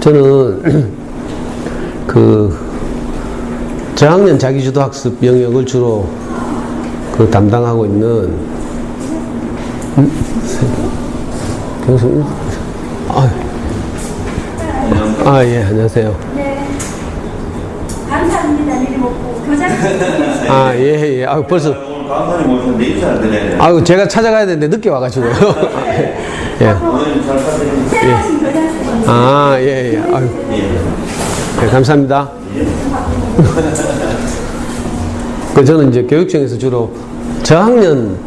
저는 그 저학년 자기주도 학습 영역을 주로 담당하고 있는 예, 안녕하세요. 네. 감사합니다. 미리 먹고 교장. 예. 벌써. 오늘 강사님 오셨는데 인사를 드려야 돼요. 제가 찾아가야 되는데 늦게 와가지고요. 예. 오늘 잘 부탁드립니다. 새로우신 교장님. 예. 네, 감사합니다. 저는 이제 교육청에서 주로 저학년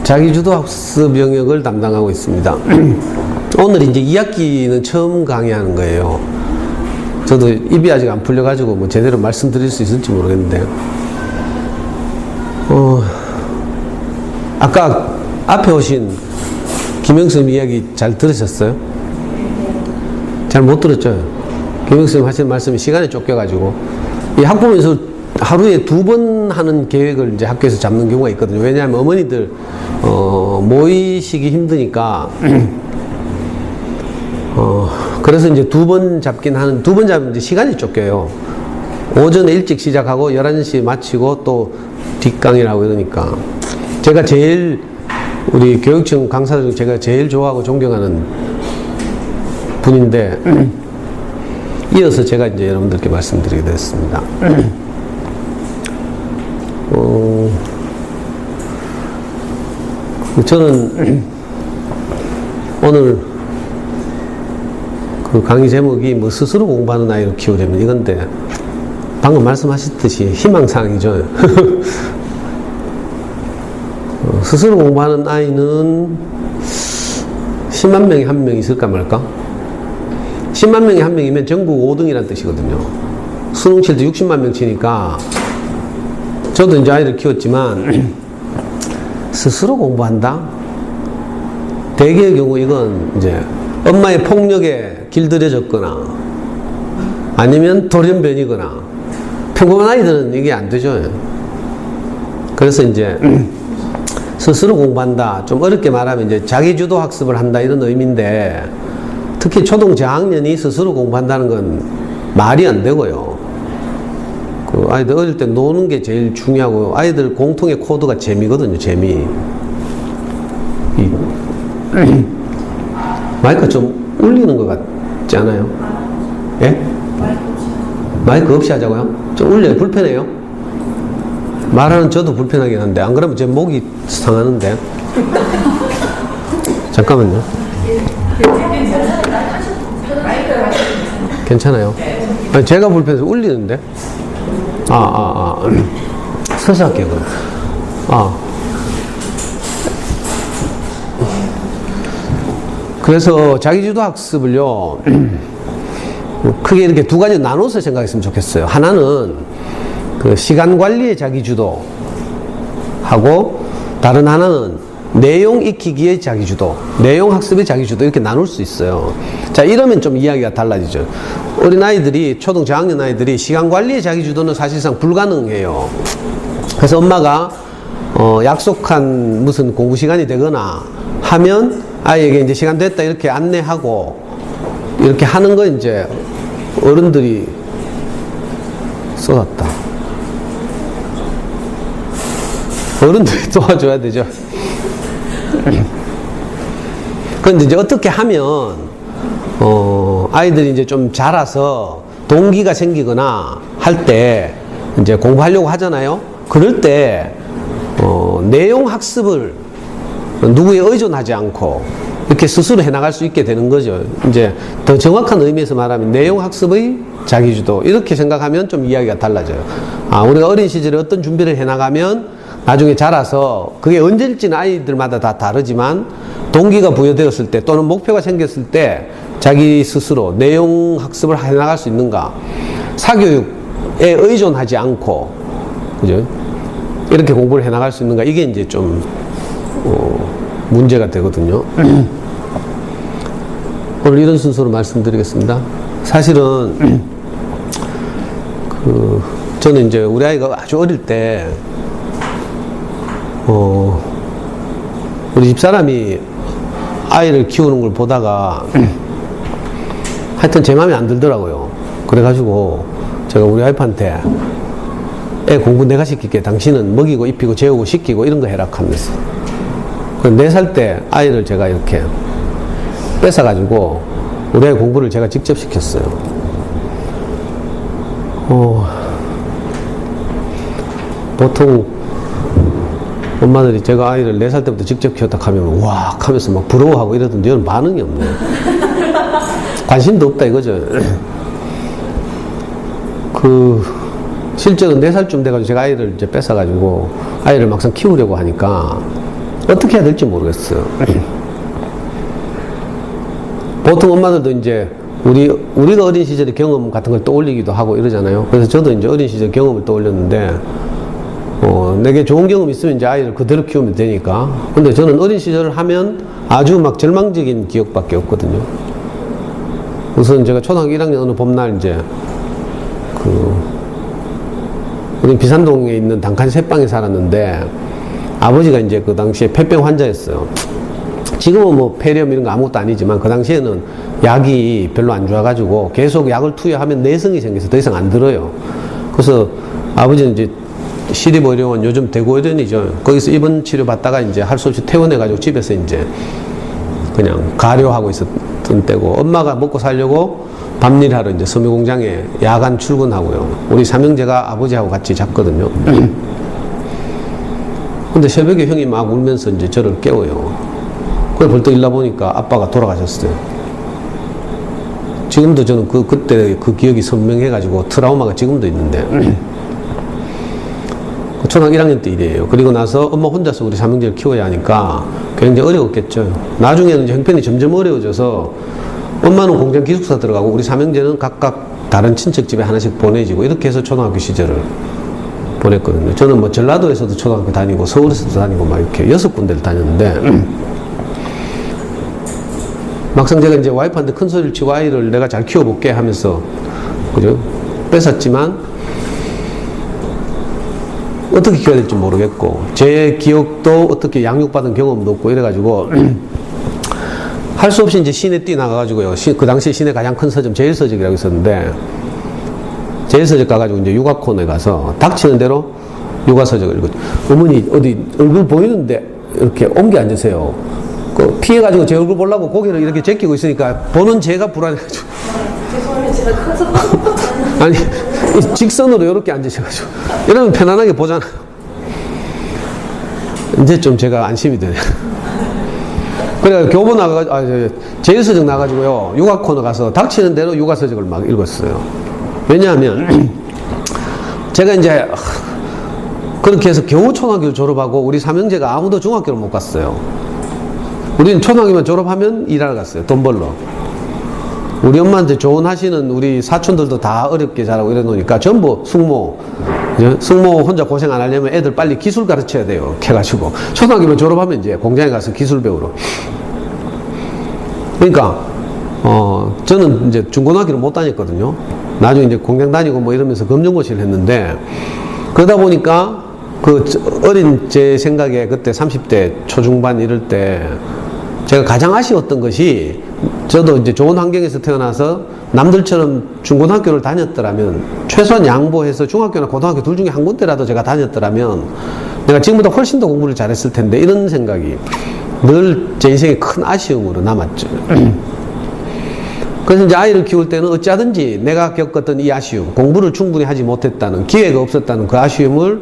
자기주도 학습 영역을 담당하고 있습니다. 오늘 이제 2학기는 처음 강의하는 거예요. 저도 입이 아직 안 풀려가지고 뭐 제대로 말씀드릴 수 있을지 모르겠는데요. 아까 앞에 오신 김영쌤 이야기 잘 들으셨어요? 잘 못 들었죠? 김영쌤 하시는 말씀이 시간에 쫓겨가지고 이 학부모에서 하루에 2번 하는 계획을 이제 학교에서 잡는 경우가 있거든요. 왜냐하면 어머니들 모이시기 힘드니까 그래서 이제 2번 잡긴 하는, 2번 잡으면 이제 시간이 쫓겨요. 오전에 일찍 시작하고 11시에 마치고 또 뒷강의라고 이러니까 제가 제일 우리 교육청 강사들 중 제가 제일 좋아하고 존경하는 분인데 이어서 제가 이제 여러분들께 말씀드리게 됐습니다. 저는 오늘 그 강의 제목이 뭐 스스로 공부하는 아이를 키우려면 이건데 방금 말씀하셨듯이 희망사항이죠. 스스로 공부하는 아이는 10만 명에 1명 있을까 말까? 10만 명에 1명이면 전국 5등이라는 뜻이거든요. 수능 칠 때 60만 명 치니까 저도 이제 아이를 키웠지만 스스로 공부한다? 대개의 경우 이건 이제 엄마의 폭력에 길들여졌거나 아니면 돌연변이거나 평범한 아이들은 이게 안 되죠. 그래서 이제 스스로 공부한다. 좀 어렵게 말하면 이제 자기주도 학습을 한다 이런 의미인데 특히 초등 저학년이 스스로 공부한다는 건 말이 안 되고요. 그 아이들 어릴 때 노는 게 제일 중요하고 아이들 공통의 코드가 재미거든요. 재미. 마이크가 좀 울리는 것 같지 않아요? 예? 마이크 없이 하자고요? 좀 울려요? 불편해요? 말하는 저도 불편하긴 한데 안 그러면 제 목이 상하는데. 잠깐만요. 괜찮아요? 아니, 제가 불편해서 울리는데? 서서 할게요, 그럼. 그래서 자기주도 학습을요, 크게 이렇게 2가지 나눠서 생각했으면 좋겠어요. 하나는 그 시간 관리의 자기주도 하고 다른 하나는 내용 익히기의 자기주도, 내용 학습의 자기주도 이렇게 나눌 수 있어요. 자, 이러면 좀 이야기가 달라지죠. 어린아이들이, 초등 저학년 아이들이 시간 관리의 자기주도는 사실상 불가능해요. 그래서 엄마가 약속한 무슨 공부 시간이 되거나 하면 아이에게 이제 시간 됐다 이렇게 안내하고 이렇게 하는 거 이제 어른들이 쏟았다. 어른들이 도와줘야 되죠. 그런데 이제 어떻게 하면 아이들이 이제 좀 자라서 동기가 생기거나 할 때 이제 공부하려고 하잖아요. 그럴 때 내용 학습을 누구에 의존하지 않고 이렇게 스스로 해나갈 수 있게 되는 거죠. 이제 더 정확한 의미에서 말하면 내용 학습의 자기주도 이렇게 생각하면 좀 이야기가 달라져요. 우리가 어린 시절에 어떤 준비를 해나가면 나중에 자라서 그게 언제일지는 아이들마다 다 다르지만 동기가 부여되었을 때 또는 목표가 생겼을 때 자기 스스로 내용 학습을 해나갈 수 있는가, 사교육에 의존하지 않고 그죠? 이렇게 공부를 해나갈 수 있는가, 이게 이제 좀 문제가 되거든요. 오늘 이런 순서로 말씀드리겠습니다. 사실은 저는 이제 우리 아이가 아주 어릴 때 우리 집사람이 아이를 키우는 걸 보다가 하여튼 제 마음에 안 들더라고요. 그래가지고 제가 우리 와이프한테 애 공부 내가 시킬게. 당신은 먹이고 입히고 재우고 시키고 이런 거 해라 하면서. 4살 때 아이를 제가 이렇게 뺏어가지고 우리 아이 공부를 제가 직접 시켰어요. 보통 엄마들이 제가 아이를 4살 때부터 직접 키웠다 하면 와 하면서 막 부러워하고 이러던데 저는 반응이 없네. 관심도 없다 이거죠. 실제로 4살쯤 돼가지고 제가 아이를 이제 뺏어가지고 아이를 막상 키우려고 하니까 어떻게 해야 될지 모르겠어요. 보통 엄마들도 이제 우리가 어린 시절의 경험 같은 걸 떠올리기도 하고 이러잖아요. 그래서 저도 이제 어린 시절 경험을 떠올렸는데, 내게 좋은 경험 있으면 이제 아이를 그대로 키우면 되니까. 근데 저는 어린 시절을 하면 아주 막 절망적인 기억밖에 없거든요. 우선 제가 초등학교 1학년 어느 봄날 이제 우리 비산동에 있는 단칸 새방에 살았는데 아버지가 이제 그 당시에 폐병 환자였어요. 지금은 뭐 폐렴 이런 거 아무것도 아니지만 그 당시에는 약이 별로 안 좋아가지고 계속 약을 투여하면 내성이 생겨서 더 이상 안 들어요. 그래서 아버지는 이제 시립의료원, 요즘 대구의료원이죠. 거기서 입원 치료 받다가 이제 할 수 없이 퇴원해가지고 집에서 이제 그냥 가료하고 있었던 때고, 엄마가 먹고 살려고 밤일하러 이제 섬유공장에 야간 출근하고요. 우리 삼형제가 아버지하고 같이 잤거든요. 근데 새벽에 형이 막 울면서 이제 저를 깨워요. 그걸 벌떡 일어나 보니까 아빠가 돌아가셨어요. 지금도 저는 그때 그 기억이 선명해가지고 트라우마가 지금도 있는데. 초등학교 1학년 때 일이에요. 그리고 나서 엄마 혼자서 우리 삼형제를 키워야 하니까 굉장히 어려웠겠죠. 나중에는 이제 형편이 점점 어려워져서 엄마는 공장 기숙사 들어가고 우리 삼형제는 각각 다른 친척 집에 하나씩 보내지고 이렇게 해서 초등학교 시절을 보냈거든요. 저는 뭐 전라도에서도 초등학교 다니고 서울에서도 다니고 막 이렇게 6군데를 다녔는데 막상 제가 이제 와이프한테 큰 소리를 치고 아이를 내가 잘 키워볼게 하면서 그죠? 뺏었지만 어떻게 키워야 될지 모르겠고 제 기억도 어떻게 양육받은 경험도 없고 이래가지고 할 수 없이 이제 시내 뛰어나가가지고요. 그 당시 시내 가장 큰 서점 제일서적이라고 있었는데 제일서적 가가지고 이제 육아코너에 가서 닥치는 대로 육아서적을 읽고 어머니 어디 얼굴 보이는데 이렇게 옮겨 앉으세요. 피해가지고 제 얼굴 보려고 고개를 이렇게 제끼고 있으니까 보는 제가 불안해가지고 죄송해요. 제가 커서 아니 직선으로 이렇게 앉으셔가지고 이러면 편안하게 보잖아요. 이제 좀 제가 안심이 되네요. 그래서 교보 나가가지고 제일서적 나가지고요 육아 코너 가서 닥치는 대로 육아서적을 막 읽었어요. 왜냐하면 제가 이제 그렇게 해서 겨우 초등학교를 졸업하고 우리 삼형제가 아무도 중학교를 못 갔어요. 우리는 초등학교만 졸업하면 일하러 갔어요. 돈 벌러. 우리 엄마한테 조언하시는 우리 사촌들도 다 어렵게 자라고 이래 놓으니까 전부 숙모 혼자 고생 안 하려면 애들 빨리 기술 가르쳐야 돼요. 해가지고 초등학교만 졸업하면 이제 공장에 가서 기술 배우러. 그러니까 저는 이제 중고등학교를 못 다녔거든요. 나중에 이제 공장 다니고 뭐 이러면서 검정고시를 했는데 그러다 보니까 그 어린 제 생각에 그때 30대 초중반 이럴 때 제가 가장 아쉬웠던 것이 저도 이제 좋은 환경에서 태어나서 남들처럼 중고등학교를 다녔더라면 최소한 양보해서 중학교나 고등학교 둘 중에 한 군데라도 제가 다녔더라면 내가 지금보다 훨씬 더 공부를 잘했을 텐데 이런 생각이 늘 제 인생의 큰 아쉬움으로 남았죠. 그래서 이제 아이를 키울 때는 어찌하든지 내가 겪었던 이 아쉬움, 공부를 충분히 하지 못했다는, 기회가 없었다는 그 아쉬움을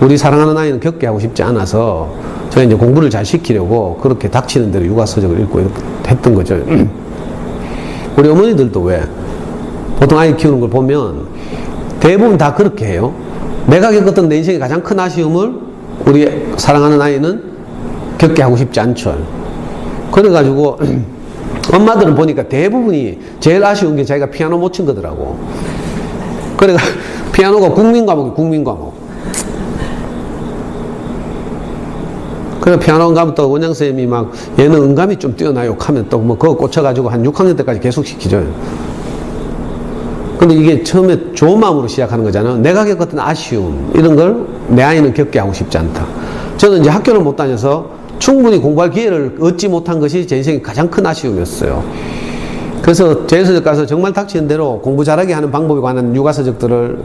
우리 사랑하는 아이는 겪게 하고 싶지 않아서 제가 이제 공부를 잘 시키려고 그렇게 닥치는 대로 육아서적을 읽고 이렇게 했던 거죠. 우리 어머니들도 왜 보통 아이 키우는 걸 보면 대부분 다 그렇게 해요. 내가 겪었던 내 인생의 가장 큰 아쉬움을 우리 사랑하는 아이는 겪게 하고 싶지 않죠. 그래가지고 엄마들은 보니까 대부분이 제일 아쉬운 게 자기가 피아노 못 친 거더라고. 그래가 피아노가 국민과목이 국민과목. 그래서 피아노 가면 또 원장선생님이 막 얘는 음감이 좀 뛰어나요 하면 또 뭐 그거 꽂혀가지고 한 6학년 때까지 계속 시키죠. 근데 이게 처음에 좋은 마음으로 시작하는 거잖아요. 내가 겪었던 아쉬움 이런 걸 내 아이는 겪게 하고 싶지 않다. 저는 이제 학교를 못 다녀서 충분히 공부할 기회를 얻지 못한 것이 제 인생의 가장 큰 아쉬움이었어요. 그래서 제서적 가서 정말 닥치는 대로 공부 잘하게 하는 방법에 관한 육아서적들을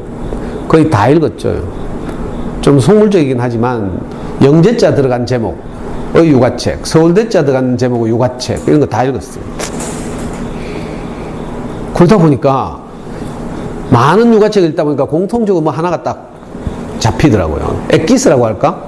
거의 다 읽었죠. 좀 속물적이긴 하지만 영재자 들어간 제목의 육아책, 서울대자 들어간 제목의 육아책 이런 거 다 읽었어요. 그러다 보니까 많은 육아책을 읽다 보니까 공통적으로 뭐 하나가 딱 잡히더라고요. 엑기스라고 할까?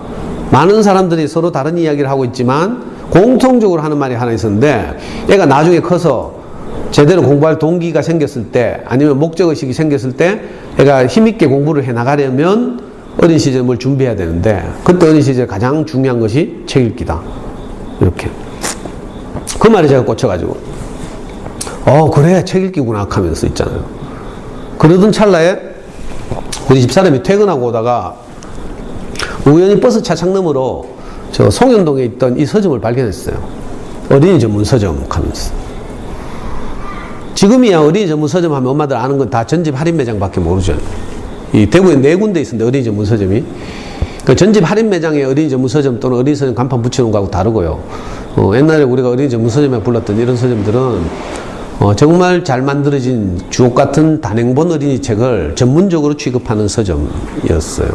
많은 사람들이 서로 다른 이야기를 하고 있지만 공통적으로 하는 말이 하나 있었는데, 애가 나중에 커서 제대로 공부할 동기가 생겼을 때, 아니면 목적의식이 생겼을 때 애가 힘있게 공부를 해 나가려면 어린 시절에 뭘 준비해야 되는데, 그때 어린 시절에 가장 중요한 것이 책 읽기다. 이렇게. 그 말에 제가 꽂혀가지고 그래 책 읽기구나 하면서 있잖아요. 그러던 찰나에 우리 집사람이 퇴근하고 오다가 우연히 버스 차창 너머로 저 송현동에 있던 이 서점을 발견했어요. 어린이 전문 서점 하면서. 지금이야 어린이 전문 서점 하면 엄마들 아는 건 다 전집 할인 매장밖에 모르죠. 이 대구에 4군데 있었는데 어린이 전문 서점이. 그 전집 할인 매장에 어린이 전문 서점 또는 어린이 서점 간판 붙여놓은 거하고 다르고요. 옛날에 우리가 어린이 전문 서점에 불렀던 이런 서점들은 정말 잘 만들어진 주옥 같은 단행본 어린이 책을 전문적으로 취급하는 서점이었어요.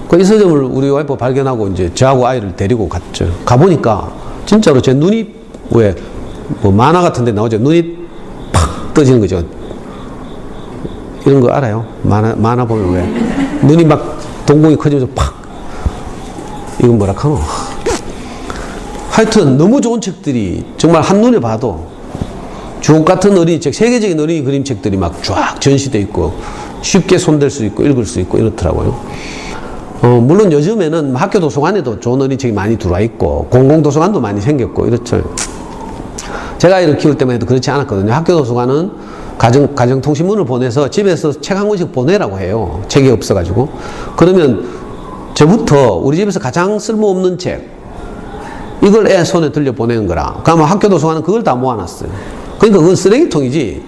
그 이 서점을 우리 와이프 발견하고 이제 저하고 아이를 데리고 갔죠. 가보니까 진짜로 제 눈이 왜 뭐 만화 같은 데 나오죠. 눈이 팍 떠지는 거죠. 이런 거 알아요? 만화 보면 왜 눈이 막 동공이 커지면서 팍, 이건 뭐라 카노? 하여튼 너무 좋은 책들이 정말 한눈에 봐도 주옥 같은 어린이 책, 세계적인 어린이 그림책들이 막 쫙 전시돼 있고 쉽게 손댈 수 있고 읽을 수 있고 이렇더라고요. 물론 요즘에는 학교 도서관에도 좋은 어린이책이 많이 들어와 있고 공공도서관도 많이 생겼고 이렇죠. 제가 아이를 키울 때만 해도 그렇지 않았거든요. 학교 도서관은 가정통신문을 보내서 집에서 책 한 권씩 보내라고 해요. 책이 없어가지고. 그러면 저부터 우리 집에서 가장 쓸모없는 책, 이걸 애 손에 들려 보내는 거라. 그러면 학교 도서관은 그걸 다 모아놨어요. 그러니까 그건 쓰레기통이지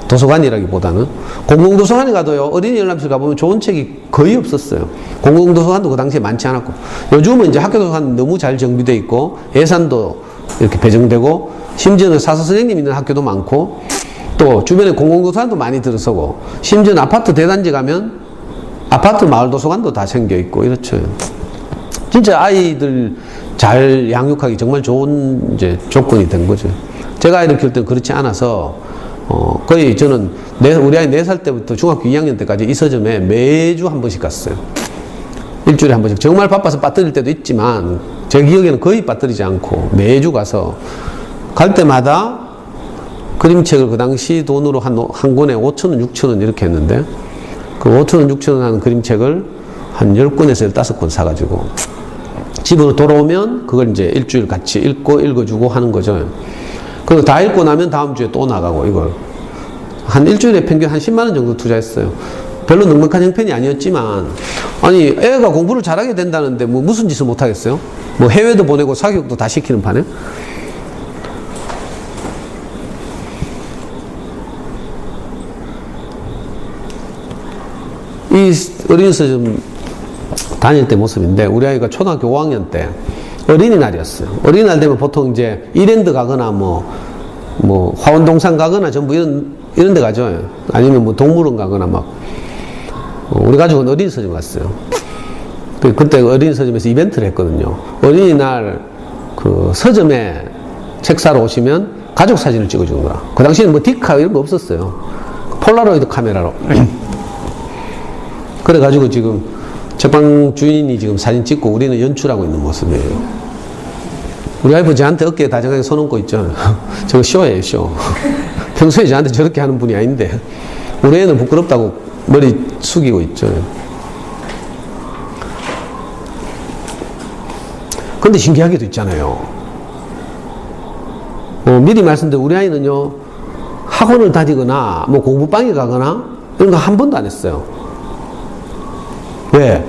도서관이라기보다는. 공공도서관에 가도요, 어린이 열람실 가보면 좋은 책이 거의 없었어요. 공공도서관도 그 당시에 많지 않았고. 요즘은 이제 학교 도서관 너무 잘 정비되어 있고 예산도 이렇게 배정되고 심지어는 사서 선생님 있는 학교도 많고 또 주변에 공공도서관도 많이 들어서고 심지어는 아파트 대단지 가면 아파트 마을 도서관도 다 생겨 있고 이렇죠. 진짜 아이들 잘 양육하기 정말 좋은 이제 조건이 된 거죠. 제가 아이를 키울 때는 그렇지 않아서 거의 저는 우리 아이 4살 때부터 중학교 2학년 때까지 이 서점에 매주 한 번씩 갔어요. 일주일에 한 번씩. 정말 바빠서 빠뜨릴 때도 있지만 제 기억에는 거의 빠뜨리지 않고 매주 가서 갈 때마다 그림책을 그 당시 돈으로 한 권에 5,000원, 6,000원 이렇게 했는데 그 5,000원, 6,000원 하는 그림책을 한 10권에서 15권 사가지고 집으로 돌아오면 그걸 이제 일주일 같이 읽어주고 하는 거죠. 그리고 다 읽고 나면 다음 주에 또 나가고 이걸 한 일주일에 평균 한 10만 원 정도 투자했어요. 별로 넉넉한 형편이 아니었지만 아니 애가 공부를 잘하게 된다는데 뭐 무슨 짓을 못 하겠어요? 뭐 해외도 보내고 사교육도 다 시키는 판에. 이 어린이집에서 좀 다닐 때 모습인데 우리 아이가 초등학교 5학년 때 어린이날이었어요. 어린이날 되면 보통 이제 이랜드 가거나 뭐 화원동산 가거나 전부 이런 데 가죠. 아니면 뭐 동물원 가거나 막 우리 가족은 어린이서점 갔어요. 그때 어린이서점에서 이벤트를 했거든요. 어린이날 그 서점에 책 사러 오시면 가족 사진을 찍어주는 거라. 그 당시에는 뭐 디카 이런 거 없었어요. 폴라로이드 카메라로. 그래가지고 지금 책방 주인이 지금 사진 찍고 우리는 연출하고 있는 모습이에요. 우리 와이프 저한테 어깨에 다정하게 손 얹고 있죠. 저거 쇼예요, 쇼. 평소에 저한테 저렇게 하는 분이 아닌데 우리 애는 부끄럽다고 머리 숙이고 있죠. 근데 신기하게도 있잖아요. 미리 말씀드려 우리 아이는요 학원을 다니거나 뭐 공부방에 가거나 이런 거 한 번도 안 했어요. 왜?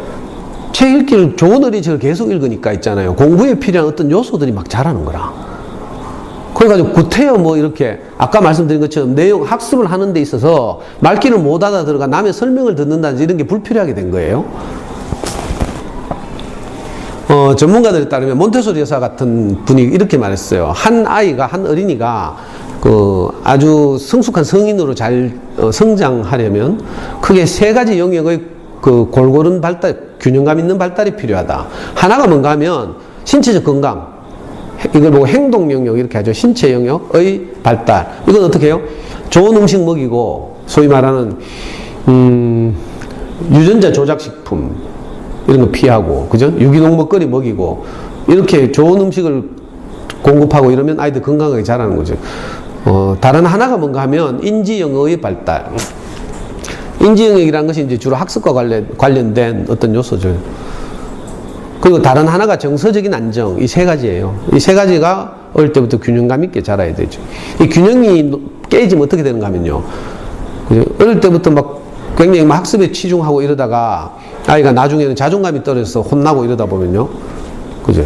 책 읽기를 좋은 어린이책을 계속 읽으니까 있잖아요. 공부에 필요한 어떤 요소들이 막 자라는 거라. 그래가지고 구태여 뭐 이렇게 아까 말씀드린 것처럼 내용 학습을 하는 데 있어서 말귀를 못 알아들어가 남의 설명을 듣는다든지 이런 게 불필요하게 된 거예요. 전문가들에 따르면 몬테소리 여사 같은 분이 이렇게 말했어요. 한 어린이가 아주 성숙한 성인으로 잘 성장하려면 크게 세 가지 영역의 골고른 발달, 균형감 있는 발달이 필요하다. 하나가 뭔가 하면 신체적 건강, 이걸 보고 행동 영역 이렇게 하죠. 신체 영역의 발달. 이건 어떻게 해요? 좋은 음식 먹이고, 소위 말하는 유전자 조작식품 이런 거 피하고, 그죠? 유기농 먹거리 먹이고, 이렇게 좋은 음식을 공급하고 이러면 아이들 건강하게 자라는 거죠. 다른 하나가 뭔가 하면 인지 영역의 발달. 인지 영역이라는 것이 이제 주로 학습과 관련된 어떤 요소죠. 그리고 다른 하나가 정서적인 안정. 이 세 가지예요. 이 세 가지가 어릴 때부터 균형감 있게 자라야 되죠. 이 균형이 깨지면 어떻게 되는가 하면요. 어릴 때부터 막 굉장히 막 학습에 치중하고 이러다가 아이가 나중에는 자존감이 떨어져서 혼나고 이러다 보면요. 그죠?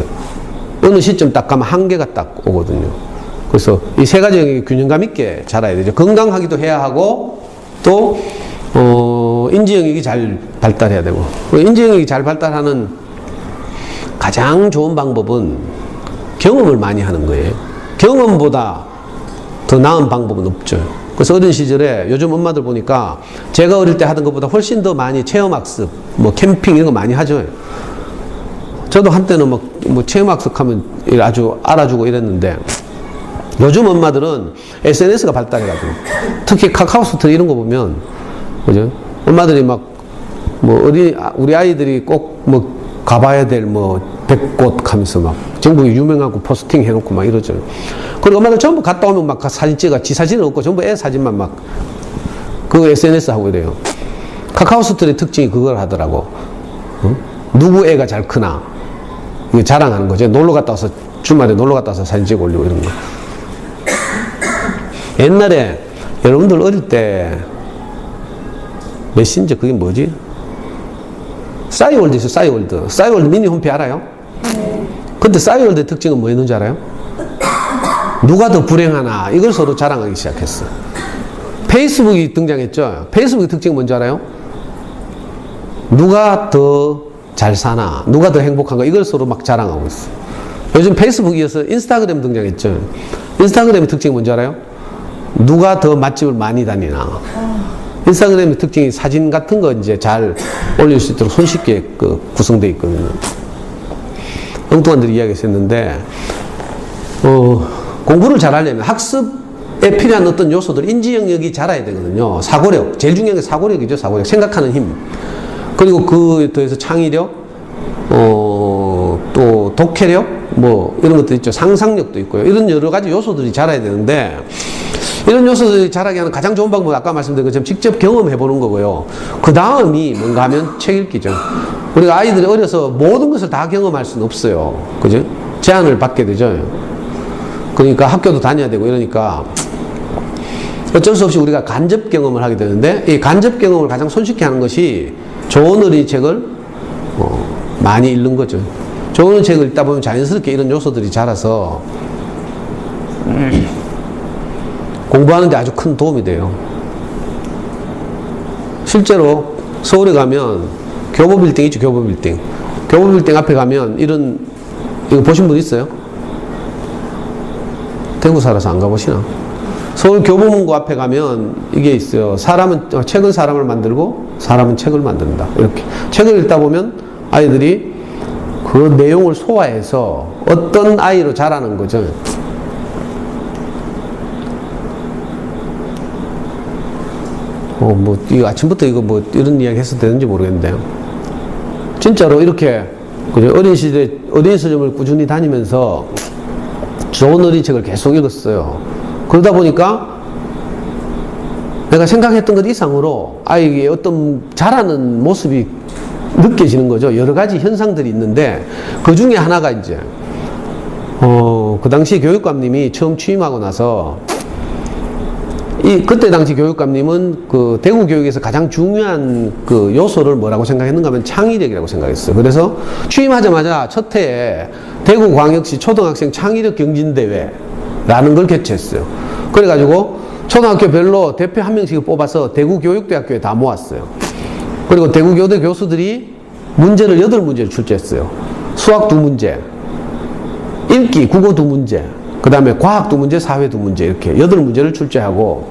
어느 시점 딱 가면 한계가 딱 오거든요. 그래서 이 세 가지 영역이 균형감 있게 자라야 되죠. 건강하기도 해야 하고, 또, 인지 영역이 잘 발달해야 되고. 인지 영역이 잘 발달하는 가장 좋은 방법은 경험을 많이 하는 거예요. 경험보다 더 나은 방법은 없죠. 그래서 어린 시절에 요즘 엄마들 보니까 제가 어릴 때 하던 것보다 훨씬 더 많이 체험학습, 뭐 캠핑 이런 거 많이 하죠. 저도 한때는 뭐 체험학습 하면 아주 알아주고 이랬는데, 요즘 엄마들은 SNS가 발달해가지고, 특히 카카오스토리 이런 거 보면, 그죠? 엄마들이 우리 아이들이 꼭 가봐야 될 백곳 하면서 전국에 유명한 곳 포스팅 해놓고 막 이러죠. 그리고 엄마들 전부 갔다 오면 사진 찍어. 지 사진은 없고 전부 애 사진만 SNS 하고 이래요. 카카오스토리 특징이 그걸 하더라고. 누구 애가 잘 크나. 이거 자랑하는 거죠. 주말에 놀러 갔다 와서 사진 찍어 올리고 이런 거. 옛날에 여러분들 어릴 때 메신저 그게 뭐지? 싸이월드 있어요. 싸이월드 미니 홈피 알아요? 네. 근데 싸이월드의 특징은 뭐였는지 알아요? 누가 더 불행하나 이걸 서로 자랑하기 시작했어. 페이스북이 등장했죠. 페이스북의 특징은 뭔지 알아요? 누가 더 잘 사나, 누가 더 행복한가 이걸 서로 막 자랑하고 있어. 요즘 페이스북 이어서 인스타그램 등장했죠. 인스타그램의 특징이 뭔지 알아요? 누가 더 맛집을 많이 다니나. 인스타그램의 특징이 사진 같은 거 이제 잘 올릴 수 있도록 손쉽게 구성되어 있거든요. 엉뚱한들이 이야기했었는데, 공부를 잘 하려면 학습에 필요한 어떤 요소들, 인지 영역이 자라야 되거든요. 사고력. 제일 중요한 게 사고력이죠, 사고력. 생각하는 힘. 그리고 그에 더해서 창의력, 또 독해력, 이런 것도 있죠. 상상력도 있고요. 이런 여러 가지 요소들이 자라야 되는데, 이런 요소들이 자라게 하는 가장 좋은 방법은 아까 말씀드린 것처럼 직접 경험해 보는 거고요. 그 다음이 뭔가 하면 책 읽기죠. 우리가 아이들이 어려서 모든 것을 다 경험할 수는 없어요. 그죠? 제한을 받게 되죠. 그러니까 학교도 다녀야 되고 이러니까 어쩔 수 없이 우리가 간접 경험을 하게 되는데, 이 간접 경험을 가장 손쉽게 하는 것이 좋은 어린이 책을 많이 읽는 거죠. 좋은 책을 읽다 보면 자연스럽게 이런 요소들이 자라서 공부하는 데 아주 큰 도움이 돼요. 실제로 서울에 가면 교보빌딩 있죠, 교보빌딩. 교보빌딩 앞에 가면 이거 보신 분 있어요? 대구 살아서 안 가보시나? 서울 교보문고 앞에 가면 이게 있어요. 책은 사람을 만들고 사람은 책을 만든다. 이렇게. 책을 읽다 보면 아이들이 그 내용을 소화해서 어떤 아이로 자라는 거죠. 이거 아침부터 이런 이야기 해서 되는지 모르겠는데요. 진짜로 이렇게, 어린 서점을 꾸준히 다니면서 좋은 어린이책을 계속 읽었어요. 그러다 보니까 내가 생각했던 것 이상으로 아이의 어떤 자라는 모습이 느껴지는 거죠. 여러 가지 현상들이 있는데, 그 중에 하나가 이제, 그 당시 교육감님이 처음 취임하고 나서, 그때 당시 교육감님은 대구 교육에서 가장 중요한 요소를 뭐라고 생각했는가 하면 창의력이라고 생각했어요. 그래서 취임하자마자 첫 해에 대구광역시 초등학생 창의력 경진대회라는 걸 개최했어요. 그래가지고 초등학교별로 대표 한 명씩 뽑아서 대구교육대학교에 다 모았어요. 그리고 대구교대 교수들이 8문제를 출제했어요. 수학 2문제, 읽기, 국어 2문제, 그 다음에 과학 2문제, 사회 2문제, 이렇게 8문제를 출제하고,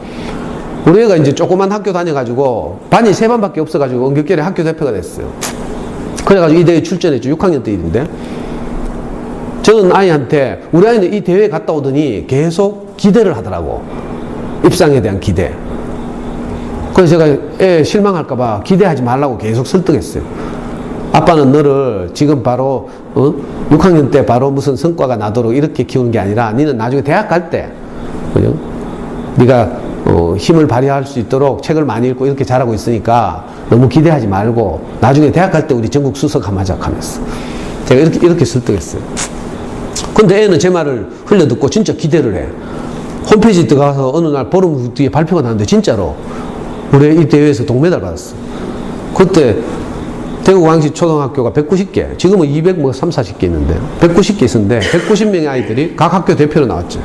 우리 애가 이제 조그만 학교 다녀가지고, 반이 3반밖에 없어가지고, 엉겹결에 학교 대표가 됐어요. 그래가지고 이 대회에 출전했죠. 6학년 때 일인데. 저는 아이한테, 우리 아이는 이 대회에 갔다 오더니 계속 기대를 하더라고. 입상에 대한 기대. 그래서 제가 애 실망할까봐 기대하지 말라고 계속 설득했어요. 아빠는 너를 지금 바로 6학년 때 바로 무슨 성과가 나도록 이렇게 키우는 게 아니라 너는 나중에 대학 갈 때 그죠? 네가 힘을 발휘할 수 있도록 책을 많이 읽고 이렇게 잘하고 있으니까 너무 기대하지 말고 나중에 대학 갈 때 우리 전국 수석 하자 하면서 제가 이렇게 설득했어요. 근데 애는 제 말을 흘려듣고 진짜 기대를 해. 홈페이지 들어가서 어느 날 보름 뒤에 발표가 나는데 진짜로 우리 이 대회에서 동메달 받았어. 그때 대구광시 초등학교가 190개, 지금은 230, 40개 있는데 190개 있었는데 190명의 아이들이 각 학교 대표로 나왔죠.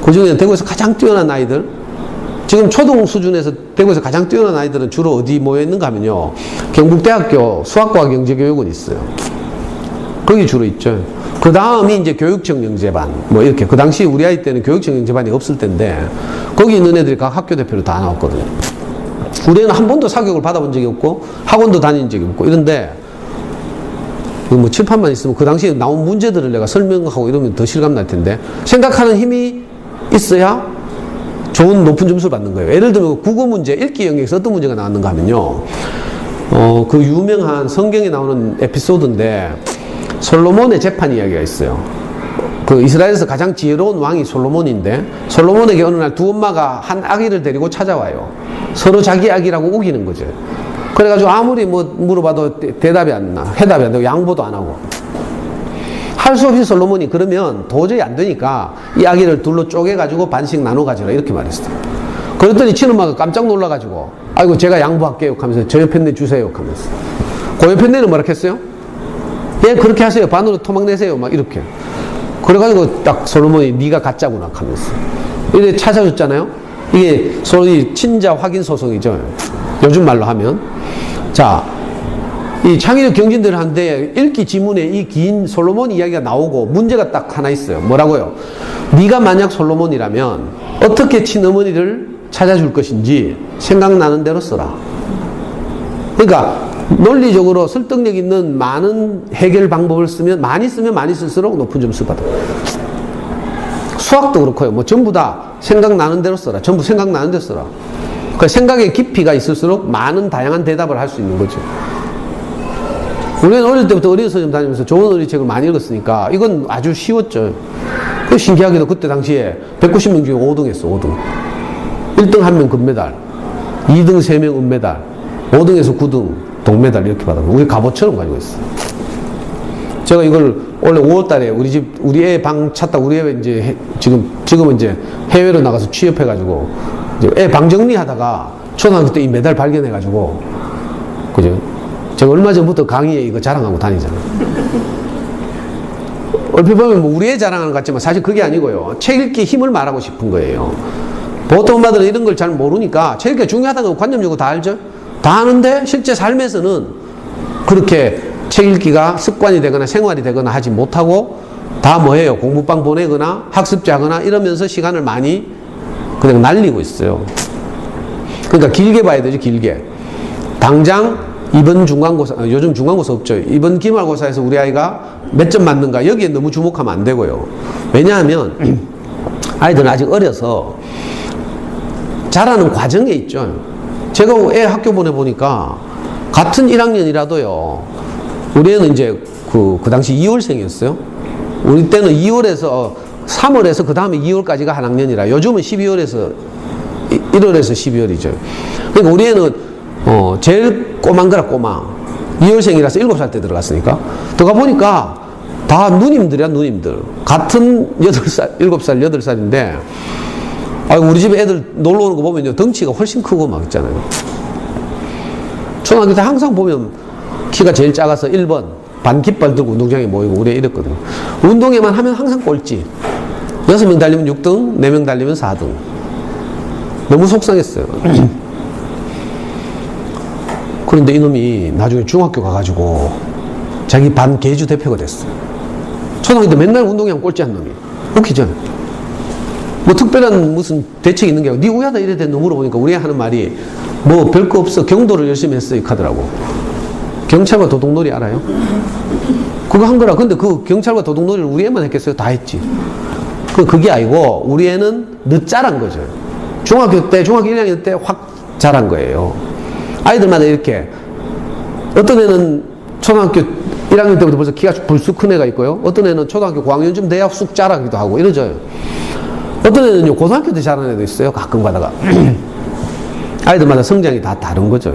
그 중에 대구에서 가장 뛰어난 아이들, 지금 초등 수준에서 대구에서 가장 뛰어난 아이들은 주로 어디 모여 있는가 하면요, 경북대학교 수학과학 영재교육원 있어요. 거기 주로 있죠. 그 다음이 이제 교육청 영재반, 뭐 이렇게. 그 당시 우리 아이 때는 교육청 영재반이 없을 때인데, 거기 있는 애들이 각 학교 대표로 다 나왔거든요. 우리 애는 한 번도 사교육을 받아본 적이 없고, 학원도 다닌 적이 없고, 이런데, 뭐 칠판만 있으면 그 당시에 나온 문제들을 내가 설명하고 이러면 더 실감 날 텐데, 생각하는 힘이 있어야 좋은 높은 점수를 받는 거예요. 예를 들면 국어 문제, 읽기 영역에서 어떤 문제가 나왔는가 하면요, 그 유명한 성경에 나오는 에피소드인데, 솔로몬의 재판 이야기가 있어요. 그 이스라엘에서 가장 지혜로운 왕이 솔로몬인데, 솔로몬에게 어느 날 두 엄마가 한 아기를 데리고 찾아와요. 서로 자기 아기라고 우기는 거죠. 그래가지고 아무리 뭐 물어봐도 대답이 안 나, 해답이 안 되고 양보도 안 하고. 할 수 없이 솔로몬이 그러면 도저히 안 되니까 이 아기를 둘로 쪼개가지고 반씩 나눠 가지라 이렇게 말했어요. 그랬더니 친엄마가 깜짝 놀라가지고, 아이고 제가 양보할게요 하면서 저 옆에 내 주세요 하면서. 그 옆에 내는 뭐라 했어요? 예, 그렇게 하세요. 반으로 토막 내세요. 막 이렇게. 그래가지고 딱 솔로몬이 네가 가짜구나 하면서. 이래 찾아줬잖아요. 이게 소위 친자 확인 소송이죠. 요즘 말로 하면. 자, 이 창의력 경진들 한데 읽기 지문에 이 긴 솔로몬 이야기가 나오고 문제가 딱 하나 있어요. 뭐라고요? 네가 만약 솔로몬이라면 어떻게 친어머니를 찾아줄 것인지 생각나는 대로 써라. 그러니까 논리적으로 설득력 있는 많은 해결 방법을 쓰면 많이 쓸수록 높은 점수 받아요. 수학도 그렇고요. 뭐 전부 다 생각나는 대로 써라. 전부 생각나는 대로 써라. 그러니까 생각의 깊이가 있을수록 많은 다양한 대답을 할 수 있는 거죠. 우리는 어릴 때부터 어린이 서점 다니면서 좋은 어린이책을 많이 읽었으니까 이건 아주 쉬웠죠. 그 신기하게도 그때 당시에 190명 중에 5등 했어. 5등. 1등 1명 금메달, 2등 3명 은메달, 5등에서 9등 동메달 이렇게 받았고, 우리 갑옷처럼 가지고 있어요. 제가 이걸 원래 5월 달에 우리 애 방 찾다 우리 애 이제 지금은 이제 해외로 나가서 취업해가지고 이제 애 방 정리하다가 초등학교 때 이 메달 발견해가지고, 그죠? 제가 얼마 전부터 강의에 이거 자랑하고 다니잖아요. 얼핏 보면 뭐 우리 애 자랑하는 것 같지만 사실 그게 아니고요. 책 읽기 힘을 말하고 싶은 거예요. 보통 엄마들은 이런 걸 잘 모르니까 책 읽기가 중요하다는 거 관념적으로 다 알죠? 다 아는데 실제 삶에서는 그렇게 책 읽기가 습관이 되거나 생활이 되거나 하지 못하고 다 뭐예요? 공부방 보내거나 학습지 하거나 이러면서 시간을 많이 그냥 날리고 있어요. 그러니까 길게 봐야 되죠. 길게. 당장 이번 중간고사, 요즘 중간고사 없죠. 이번 기말고사에서 우리 아이가 몇 점 맞는가 여기에 너무 주목하면 안 되고요. 왜냐하면 아이들은 아직 어려서 자라는 과정에 있죠. 제가 애 학교 보내보니까 같은 1학년이라도요, 우리 애는 이제 그 당시 2월생이었어요. 우리 때는 2월에서 3월에서 그 다음에 2월까지가 한 학년이라 요즘은 12월에서 1월에서 12월이죠. 그러니까 우리 애는 제일 꼬만 거라 꼬마. 2월생이라서 7살 때 들어갔으니까. 들어가 보니까 다 누님들이야, 누님들. 같은 8살, 7살, 8살인데, 우리 집에 애들 놀러 오는 거 보면요, 덩치가 훨씬 크고 막 있잖아요. 초등학교 때 항상 보면 키가 제일 작아서 1번, 반깃발 들고 운동장에 모이고 우리 애 이랬거든요. 운동회만 하면 항상 꼴찌. 6명 달리면 6등, 4명 달리면 4등. 너무 속상했어요. 그런데 이놈이 나중에 중학교 가가지고 자기 반 계주 대표가 됐어. 초등학교 때 맨날 운동회하면 꼴찌한 놈이. 웃기죠? 뭐 특별한 무슨 대책이 있는 게 아니고, 니 우야다 이래 됐노 물어보니까 우리 하는 말이 뭐 별거 없어. 경도를 열심히 했어. 이렇게 하더라고. 경찰과 도둑놀이 알아요? 그거 한 거라. 근데 그 경찰과 도둑놀이를 우리 애만 했겠어요? 다 했지. 그게 아니고 우리 애는 늦자란 거죠. 중학교 1학년 때 확 자란 거예요. 아이들마다 이렇게 어떤 애는 초등학교 1학년 때부터 벌써 키가 불쑥 큰 애가 있고요. 어떤 애는 초등학교 고학년쯤 돼야 쑥 자라기도 하고 이러죠. 어떤 애는요 고등학교 때 자라는 애도 있어요. 가끔 가다가. 아이들마다 성장이 다 다른 거죠.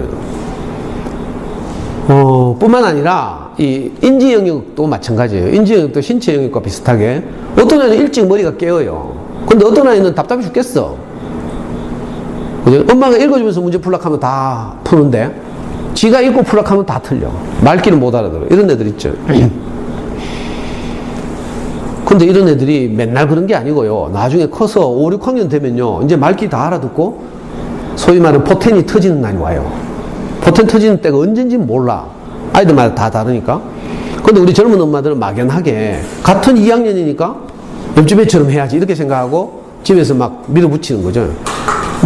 뿐만 아니라 이 인지 영역도 마찬가지예요. 인지 영역도 신체 영역과 비슷하게 어떤 애는 일찍 머리가 깨어요. 근데 어떤 아이는 답답해 죽겠어. 그죠? 엄마가 읽어주면서 문제 풀라고 하면 다 푸는데 지가 읽고 풀라고 하면 다 틀려. 말귀는 못 알아들어. 이런 애들 있죠. 근데 이런 애들이 맨날 그런 게 아니고요. 나중에 커서 5, 6학년 되면요. 이제 말귀 다 알아듣고 소위 말하는 포텐이 터지는 날이 와요. 포텐 터지는 때가 언젠지 몰라. 아이들마다 다 다르니까. 근데 우리 젊은 엄마들은 막연하게 같은 2학년이니까 옆집 애처럼 해야지 이렇게 생각하고 집에서 막 밀어붙이는 거죠.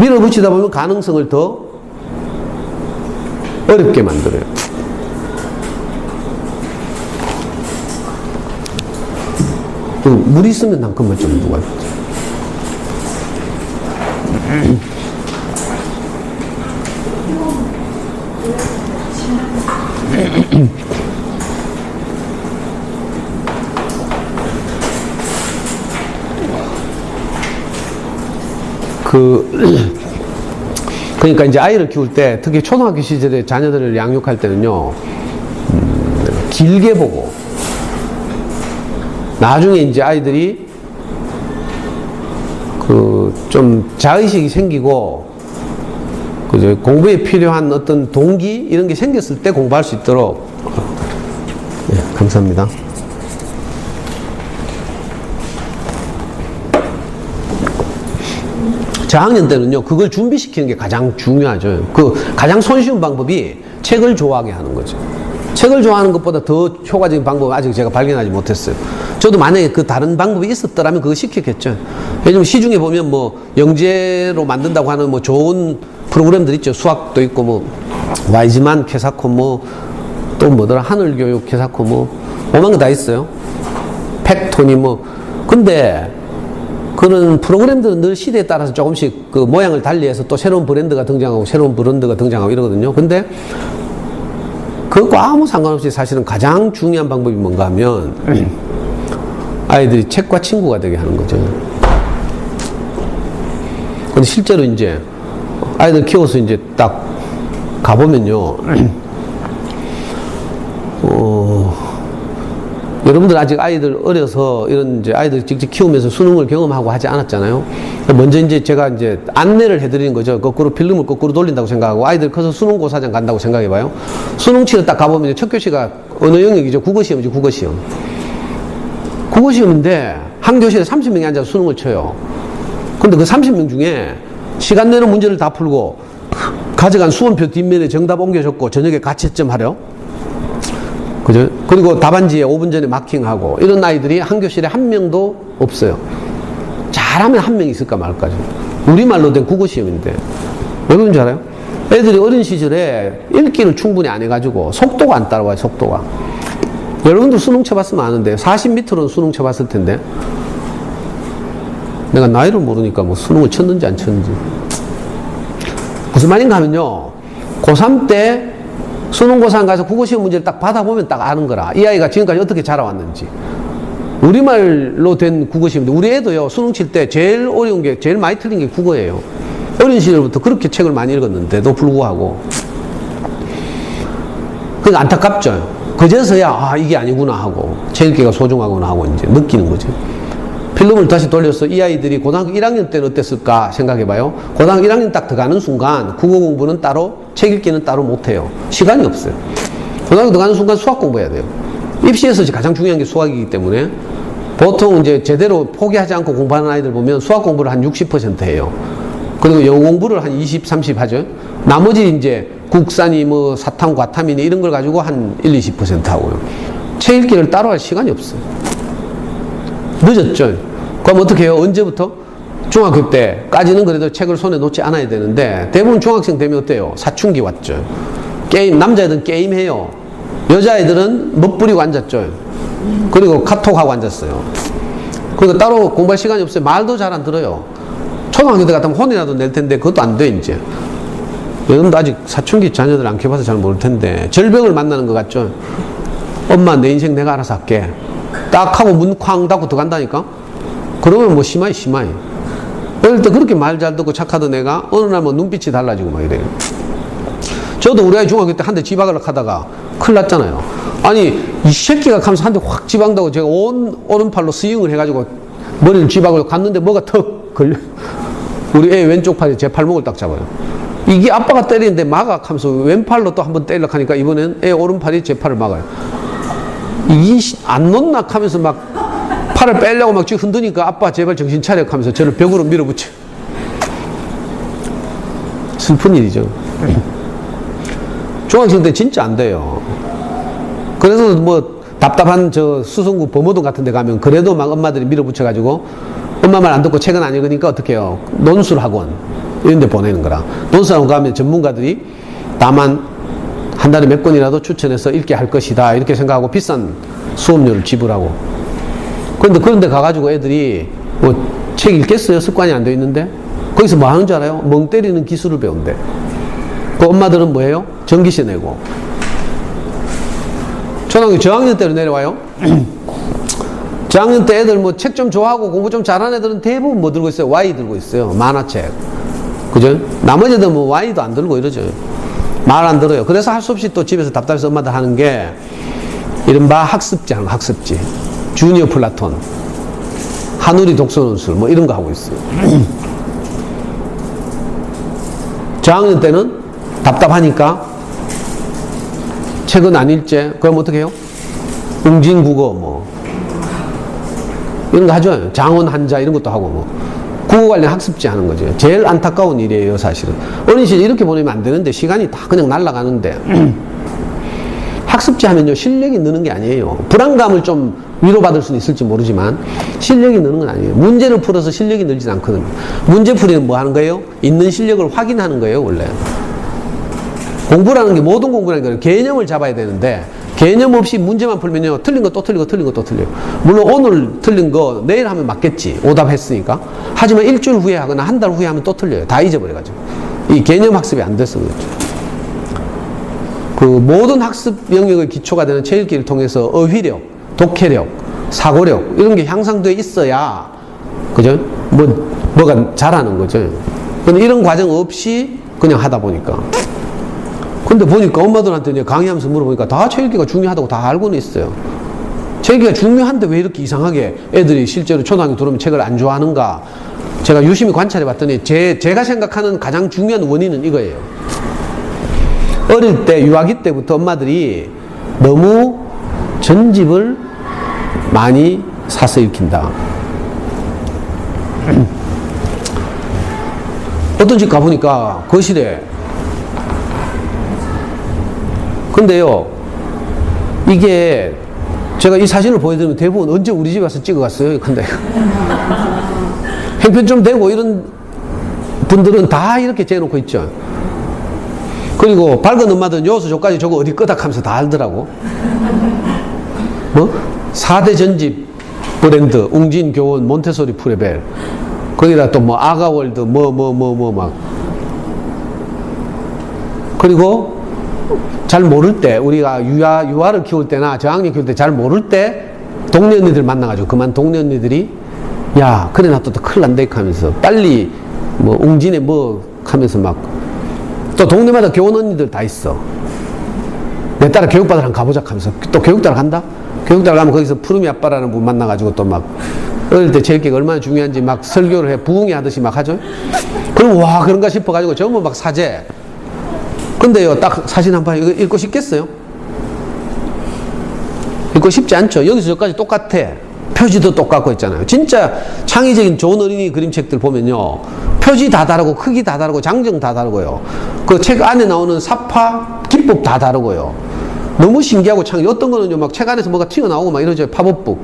밀어붙이다 보면 가능성을 더 어렵게 만들어요. 물 있으면 난 그만 좀 누가 그러니까 이제 아이를 키울 때 특히 초등학교 시절에 자녀들을 양육할 때는요 길게 보고 나중에 이제 아이들이 좀 자의식이 생기고 그죠? 공부에 필요한 어떤 동기 이런 게 생겼을 때 공부할 수 있도록. 네, 감사합니다. 저학년 때는요 그걸 준비시키는 게 가장 중요하죠. 가장 손쉬운 방법이 책을 좋아하게 하는 거죠. 책을 좋아하는 것보다 더 효과적인 방법은 아직 제가 발견하지 못했어요. 저도 만약에 그 다른 방법이 있었더라면 그거 시켰겠죠. 왜냐면 시중에 보면 뭐 영재로 만든다고 하는 뭐 좋은 프로그램들 있죠. 수학도 있고 뭐 와이즈만 캐사코 뭐 또 뭐더라 하늘교육 캐사코 뭐 오만 거 다 있어요. 팩토니 뭐. 근데 그런 프로그램들은 늘 시대에 따라서 조금씩 그 모양을 달리해서 또 새로운 브랜드가 등장하고 새로운 브랜드가 등장하고 이러거든요. 근데 그것과 아무 상관없이 사실은 가장 중요한 방법이 뭔가 하면 아이들이 책과 친구가 되게 하는 거죠. 근데 실제로 이제 아이들 키워서 이제 딱 가보면요. 여러분들 아직 아이들 어려서 이런 이제 아이들 직접 키우면서 수능을 경험하고 하지 않았잖아요. 먼저 이제 제가 이제 안내를 해드리는 거죠. 거꾸로 필름을 거꾸로 돌린다고 생각하고 아이들 커서 수능고사장 간다고 생각해봐요. 수능치를 딱 가보면 첫 교시가 언어 영역이죠. 국어시험이죠. 국어시험. 국어시험인데 한 교실에 30명이 앉아서 수능을 쳐요. 근데 그 30명 중에 시간 내로 문제를 다 풀고 가져간 수험표 뒷면에 정답 옮겨 적고 저녁에 가채점 하려. 그죠? 그리고 답안지에 5분 전에 마킹하고 이런 아이들이 한 교실에 한 명도 없어요. 잘하면 한 명 있을까 말까죠. 우리말로 된 국어시험인데 왜 그런 줄 알아요? 애들이 어린 시절에 읽기를 충분히 안 해가지고 속도가 안 따라와요. 속도가. 여러분도 수능 쳐봤으면 아는데 40m로는 수능 쳐봤을 텐데 내가 나이를 모르니까 뭐 수능을 쳤는지 안 쳤는지. 무슨 말인가 하면요, 고3 때 수능고사 가서 국어시험 문제를 딱 받아보면 딱 아는 거라. 이 아이가 지금까지 어떻게 자라왔는지. 우리말로 된 국어시험인데 우리 애도요 수능 칠 때 제일 어려운 게 제일 많이 틀린 게 국어예요. 어린 시절부터 그렇게 책을 많이 읽었는데도 불구하고 그게 안타깝죠. 그제서야 아 이게 아니구나 하고 책 읽기가 소중하구나 하고 이제 느끼는 거죠. 필름을 다시 돌려서 이 아이들이 고등학교 1학년 때는 어땠을까 생각해봐요. 고등학교 1학년 딱 들어가는 순간 국어 공부는 따로 책 읽기는 따로 못해요. 시간이 없어요. 고등학교 들어가는 순간 수학 공부해야 돼요. 입시에서 가장 중요한 게 수학이기 때문에 보통 이제 제대로 포기하지 않고 공부하는 아이들 보면 수학 공부를 한 60% 해요. 그리고 영어 공부를 한 20, 30 하죠. 나머지 이제 국산이 뭐 사탐, 과탐이니 이런 걸 가지고 한 1, 20% 하고요. 책 읽기를 따로 할 시간이 없어요. 늦었죠. 그럼 어떻게 해요? 언제부터? 중학교 때까지는 그래도 책을 손에 놓지 않아야 되는데 대부분 중학생 되면 어때요? 사춘기 왔죠. 게임, 남자애들은 게임해요. 여자애들은 멋부리고 앉았죠. 그리고 카톡하고 앉았어요. 그러니까 따로 공부할 시간이 없어요. 말도 잘 안 들어요. 초등학교 때 같으면 혼이라도 낼 텐데 그것도 안 돼 이제. 여러분도 아직 사춘기 자녀들 안 키워봐서 잘 모를 텐데 절벽을 만나는 것 같죠. 엄마 내 인생 내가 알아서 할게. 딱 하고 문 쾅 닫고 들어간다니까. 그러면 뭐 심하이. 어릴 때 그렇게 말 잘 듣고 착하던 애가 어느 날 뭐 눈빛이 달라지고 막 이래요. 저도 우리 아이 중학교 때 한 대 집박으려고 하다가 큰일 났잖아요. 아니 이 새끼가 가면서 한 대 확 집박다고 제가 오른팔로 스윙을 해가지고 머리를 집박으려고 갔는데 뭐가 턱 걸려. 우리 애 왼쪽 팔이 제 팔목을 딱 잡아요. 이게 아빠가 때리는데 막아 하면서 왼팔로 또 한번 때리려고 하니까 이번엔 애 오른팔이 제 팔을 막아요. 이게 안 놓나 하면서 막 팔을 빼려고 막 쥐 흔드니까 아빠 제발 정신 차려 하면서 저를 벽으로 밀어붙여. 슬픈 일이죠. 중학생 때 진짜 안 돼요. 그래서 뭐 답답한 저 수성구 범어동 같은 데 가면 그래도 막 엄마들이 밀어붙여가지고 엄마 말 안 듣고 책은 안 읽으니까 어떻게 해요? 논술학원 이런 데 보내는 거라. 논술학원 가면 전문가들이 다만 한 달에 몇 권이라도 추천해서 읽게 할 것이다 이렇게 생각하고 비싼 수업료를 지불하고. 그런데 그런 데 가가지고 애들이 뭐 책 읽겠어요? 습관이 안 돼 있는데 거기서 뭐 하는 줄 알아요? 멍 때리는 기술을 배운대. 그 엄마들은 뭐예요? 전기세 내고. 초등학교 저학년 때로 내려와요. 저학년 때 애들 뭐 책 좀 좋아하고 공부 좀 잘하는 애들은 대부분 뭐 들고 있어요? Y 들고 있어요. 만화책. 그죠? 나머지 애들은 뭐 Y도 안 들고 이러죠. 말 안 들어요. 그래서 할 수 없이 또 집에서 답답해서 엄마들 하는 게 이른바 학습지 하는 거, 학습지. 주니어 플라톤, 한우리 독서논술 뭐 이런 거 하고 있어요. 저학년 때는 답답하니까 책은 안 읽지. 그럼 어떻게 해요? 웅진국어 뭐 이런 거 하죠. 장원 한자 이런 것도 하고 뭐 국어 관련 학습지 하는 거죠. 제일 안타까운 일이에요 사실은. 어린 시절 이렇게 보내면 안 되는데 시간이 다 그냥 날아가는데 학습지 하면요 실력이 느는 게 아니에요. 불안감을 좀 위로받을 수는 있을지 모르지만 실력이 느는 건 아니에요. 문제를 풀어서 실력이 늘진 않거든요. 문제풀이는 뭐 하는 거예요? 있는 실력을 확인하는 거예요 원래. 공부라는 게 모든 공부라는 게 개념을 잡아야 되는데 개념 없이 문제만 풀면요 틀린 거 또 틀리고 틀린 거 또 틀려요. 물론 오늘 틀린 거 내일 하면 맞겠지. 오답했으니까. 하지만 일주일 후에 하거나 한 달 후에 하면 또 틀려요. 다 잊어버려가지고. 이 개념 학습이 안 돼서 그렇죠. 그 모든 학습 영역의 기초가 되는 책 읽기를 통해서 어휘력, 독해력, 사고력 이런 게 향상돼 있어야 그죠? 뭐가 잘하는 거죠. 근데 이런 과정 없이 그냥 하다 보니까. 근데 보니까 엄마들한테 이제 강의하면서 물어보니까 다 책 읽기가 중요하다고 다 알고는 있어요. 책 읽기가 중요한데 왜 이렇게 이상하게 애들이 실제로 초등학교 들어오면 책을 안 좋아하는가? 제가 유심히 관찰해 봤더니 제가 생각하는 가장 중요한 원인은 이거예요. 어릴 때 유아기 때부터 엄마들이 너무 전집을 많이 사서 읽힌다. 어떤 집 가보니까 거실에 근데요 이게 제가 이 사진을 보여드리면 대부분 언제 우리 집에 와서 찍어갔어요. 근데 형편 좀 되고 이런 분들은 다 이렇게 재놓고 있죠. 그리고 밝은 엄마들은 요수 저까지 저거 어디 끄덕하면서 다 알더라고. 뭐 4대 전집 브랜드 웅진 교원 몬테소리 프레벨 거기다 또 뭐 아가월드 막 그리고 잘 모를 때 우리가 유아를 키울 때나 저학년 키울 때 잘 모를 때 동네 언니들 만나가지고 그만 동네 언니들이 야 그래 놔둬도 큰일 난다 하면서 빨리 뭐 웅진에 뭐 하면서 막 또 동네마다 교원 언니들 다 있어. 내 딸아 교육받으러 한번 가보자 하면서 또 교육따라 간다? 교육따라 가면 거기서 푸르미 아빠라는 분 만나가지고 또 막 어릴 때 책 읽기가 얼마나 중요한지 막 설교를 해 부흥회 하듯이 막 하죠. 그럼 와 그런가 싶어가지고 전부 막 사제. 근데요 딱 사진 한 번 이거 읽고 싶겠어요? 읽고 싶지 않죠. 여기서 저까지 똑같아. 표지도 똑같고 있잖아요. 진짜 창의적인 좋은 어린이 그림책들 보면요 표지 다 다르고 크기 다 다르고 장정 다 다르고요. 그 책 안에 나오는 사파 기법 다 다르고요. 너무 신기하고 창 어떤 거는요 막 책 안에서 뭐가 튀어나오고 막 이러죠. 팝업북.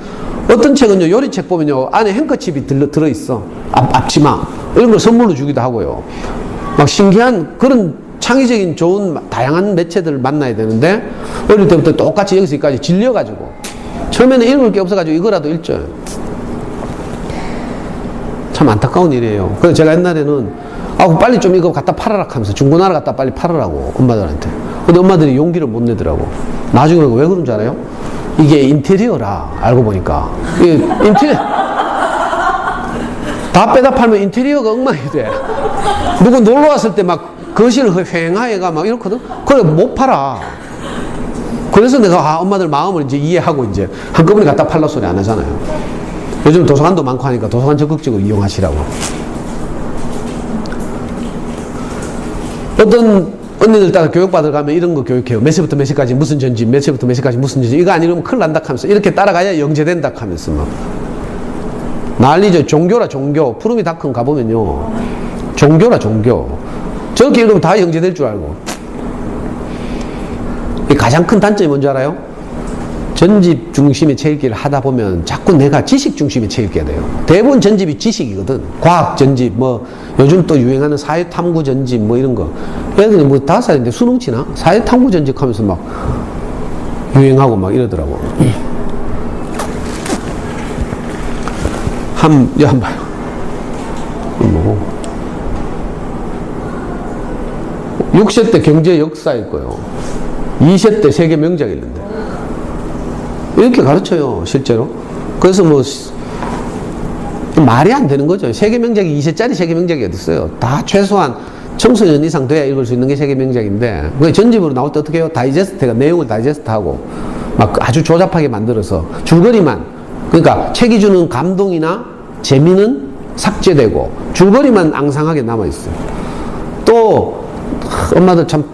어떤 책은요 요리책 보면요 안에 행커칩이 들어있어. 앞치마 이런 걸 선물로 주기도 하고요. 막 신기한 그런 창의적인 좋은 다양한 매체들을 만나야 되는데 어릴 때부터 똑같이 여기서 여기까지 질려가지고 처음에는 읽을 게 없어가지고 이거라도 읽죠. 참 안타까운 일이에요. 그래서 제가 옛날에는 빨리 좀 이거 갖다 팔아라 하면서 중고나라 갖다 빨리 팔으라고 엄마들한테. 근데 엄마들이 용기를 못 내더라고. 나중에 왜 그런 줄 알아요? 이게 인테리어라 알고 보니까 이게 인테리어 다 빼다 팔면 인테리어가 엉망이 돼. 누구 놀러 왔을 때 막 거실을 휑하해가 막 이렇거든. 그래 못 팔아. 그래서 내가 엄마들 마음을 이제 이해하고 이제 한꺼번에 갖다 팔라 소리 안 하잖아요. 요즘 도서관도 많고 하니까 도서관 적극적으로 이용하시라고. 어떤 언니들 따라 교육받으러 가면 이런 거 교육해요. 몇 시부터 몇 시까지 무슨 전집, 몇 시부터 몇 시까지 무슨 전집. 이거 아니면 큰일 난다 하면서 이렇게 따라가야 영재된다 하면서 막 난리죠. 종교라 종교. 푸르미닷컴 가보면요 종교라 종교. 저렇게 읽으면 다 영재될 줄 알고. 가장 큰 단점이 뭔지 알아요? 전집 중심의 책 읽기를 하다 보면 자꾸 내가 지식 중심의 책 읽게 돼요. 대부분 전집이 지식이거든. 과학 전집, 뭐 요즘 또 유행하는 사회 탐구 전집 뭐 이런 거. 애들이 뭐 5살인데 수능 치나? 사회 탐구 전집 하면서 막 유행하고 막 이러더라고. 한번 봐요. 뭐고? 6세 때 경제 역사일 거예요. 2세 때 세계 명작이 있는데. 이렇게 가르쳐요, 실제로. 그래서 뭐, 말이 안 되는 거죠. 세계 명작이 2세짜리 세계 명작이 어딨어요. 다 최소한 청소년 이상 돼야 읽을 수 있는 게 세계 명작인데, 그게 전집으로 나올 때 어떻게 해요? 다이제스트가 내용을 다이제스트하고, 막 아주 조잡하게 만들어서 줄거리만, 그러니까 책이 주는 감동이나 재미는 삭제되고, 줄거리만 앙상하게 남아있어요. 또, 엄마들 참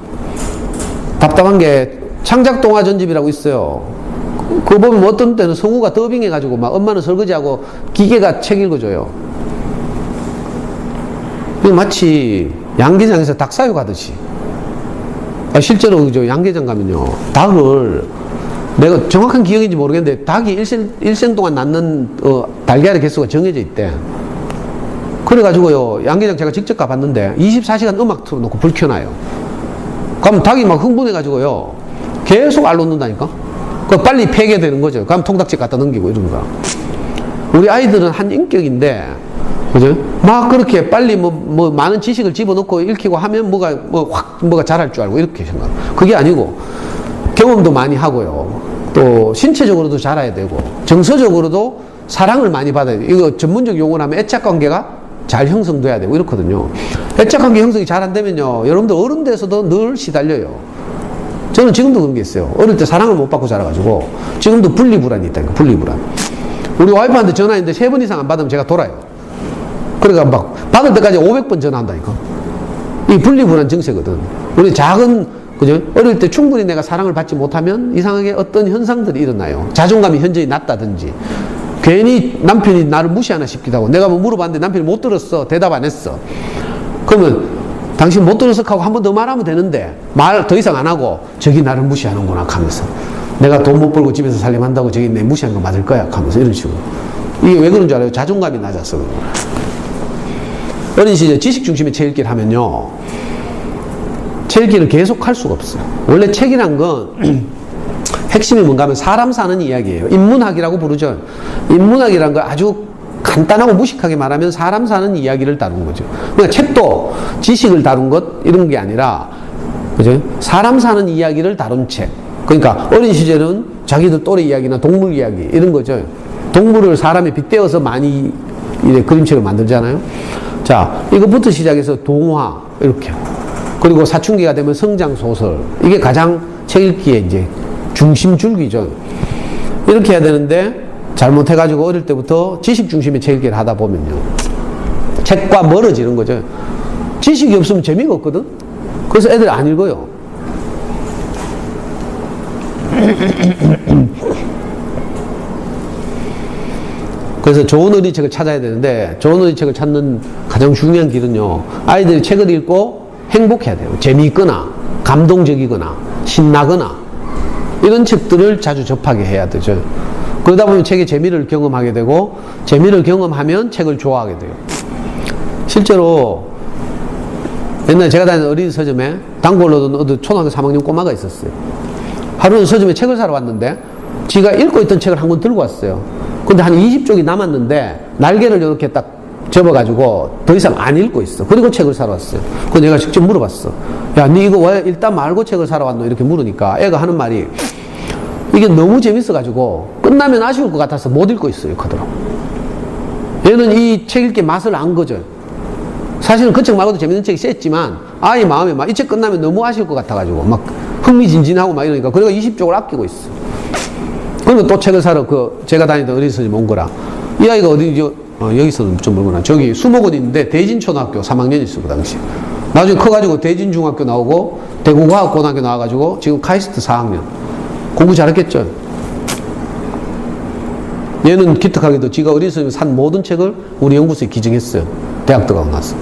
답답한 게 창작동화 전집이라고 있어요. 그거 보면 어떤 때는 성우가 더빙해가지고 막 엄마는 설거지하고 기계가 책 읽어줘요. 이거 마치 양계장에서 닭사육 하듯이. 실제로 그죠? 양계장 가면요. 닭을 내가 정확한 기억인지 모르겠는데 닭이 일생 동안 낳는 달걀의 개수가 정해져 있대. 그래가지고요, 양계장 제가 직접 가봤는데 24시간 음악 틀어놓고 불 켜놔요. 그럼 닭이 막 흥분해가지고요, 계속 알 놓는다니까? 그 빨리 폐기되는 거죠. 그럼 통닭집 갖다 넘기고 이런 거. 우리 아이들은 한 인격인데, 그죠? 막 그렇게 빨리 뭐 많은 지식을 집어넣고 읽히고 하면 뭐가 잘할 줄 알고 이렇게 생각. 그게 아니고, 경험도 많이 하고요. 또 신체적으로도 자라야 되고, 정서적으로도 사랑을 많이 받아야 돼요. 이거 전문적 용어로 하면 애착관계가 잘 형성돼야 되고 이렇거든요. 애착관계 형성이 잘 안 되면요, 여러분들 어른 돼서도 늘 시달려요. 저는 지금도 그런 게 있어요. 어릴 때 사랑을 못 받고 자라가지고 지금도 분리불안이 있다니까. 분리불안. 우리 와이프한테 전화했는데 3번 이상 안 받으면 제가 돌아요. 그러니까 막 받을 때까지 500번 전화한다니까. 이 분리불안 증세거든. 우리 작은, 그죠? 어릴 때 충분히 내가 사랑을 받지 못하면 이상하게 어떤 현상들이 일어나요. 자존감이 현저히 낮다든지, 괜히 남편이 나를 무시하나 싶기도 하고, 내가 뭐 물어봤는데 남편이 못 들었어, 대답 안 했어. 그러면 당신 못 들었어 하고 한 번 더 말하면 되는데 말 더 이상 안 하고 저기 나를 무시하는구나 하면서, 내가 돈 못 벌고 집에서 살림한다고 저기 내 무시한 거 맞을 거야 하면서 이런 식으로. 이게 왜 그런 줄 알아요? 자존감이 낮아서. 어린 시절 지식 중심의 책 읽기를 하면요, 책 읽기를 계속 할 수가 없어요. 원래 책이란 건 핵심이 뭔가 하면 사람 사는 이야기예요. 인문학이라고 부르죠. 인문학이란 거 아주 간단하고 무식하게 말하면 사람 사는 이야기를 다룬 거죠. 그러니까 책도 지식을 다룬 것 이런 게 아니라, 그죠? 사람 사는 이야기를 다룬 책. 그러니까 어린 시절은 자기들 또래 이야기나 동물 이야기 이런 거죠. 동물을 사람에 빗대어서 많이 이제 그림책을 만들잖아요. 자, 이것부터 시작해서 동화 이렇게, 그리고 사춘기가 되면 성장 소설, 이게 가장 책 읽기에 이제 중심 줄기죠. 이렇게 해야 되는데 잘못해가지고 어릴 때부터 지식 중심의 책 읽기를 하다 보면요, 책과 멀어지는 거죠. 지식이 없으면 재미가 없거든. 그래서 애들 안 읽어요. 그래서 좋은 어린이책을 찾아야 되는데, 좋은 어린이책을 찾는 가장 중요한 길은요, 아이들이 책을 읽고 행복해야 돼요. 재미있거나 감동적이거나 신나거나 이런 책들을 자주 접하게 해야 되죠. 그러다 보면 책의 재미를 경험하게 되고, 재미를 경험하면 책을 좋아하게 돼요. 실제로 옛날에 제가 다니는 어린이 서점에 단골로 얻은 초등학교 3학년 꼬마가 있었어요. 하루는 서점에 책을 사러 왔는데 지가 읽고 있던 책을 한 권 들고 왔어요. 근데 한 20쪽이 남았는데 날개를 이렇게 딱 접어가지고 더 이상 안 읽고 있어. 그리고 책을 사러 왔어요. 그래서 내가 직접 물어봤어. 야, 니 이거 왜 일단 말고 책을 사러 왔노? 이렇게 물으니까 애가 하는 말이, 이게 너무 재밌어가지고 끝나면 아쉬울 것 같아서 못 읽고 있어요. 하더라고. 얘는 이 책 읽기 맛을 안 거죠. 사실은 그 책 말고도 재밌는 책이 셌지만 아이 마음에 막 이 책 끝나면 너무 아쉬울 것 같아가지고 막 흥미진진하고 막 이러니까, 그래가 20쪽을 아끼고 있어. 그러면 또 책을 사러 제가 다니던 어린이 서점에 온 거라. 이 아이가 어디 여기서는 좀 멀구나. 저기 수목원 있는데 대진초등학교 3학년이 있어, 그 당시. 나중에 커가지고 대진중학교 나오고 대구과학고등학교 나와가지고 지금 카이스트 4학년. 공부 잘했겠죠? 얘는 기특하게도 지가 어린이 서점에 산 모든 책을 우리 연구소에 기증했어요. 대학 들어가고 나서.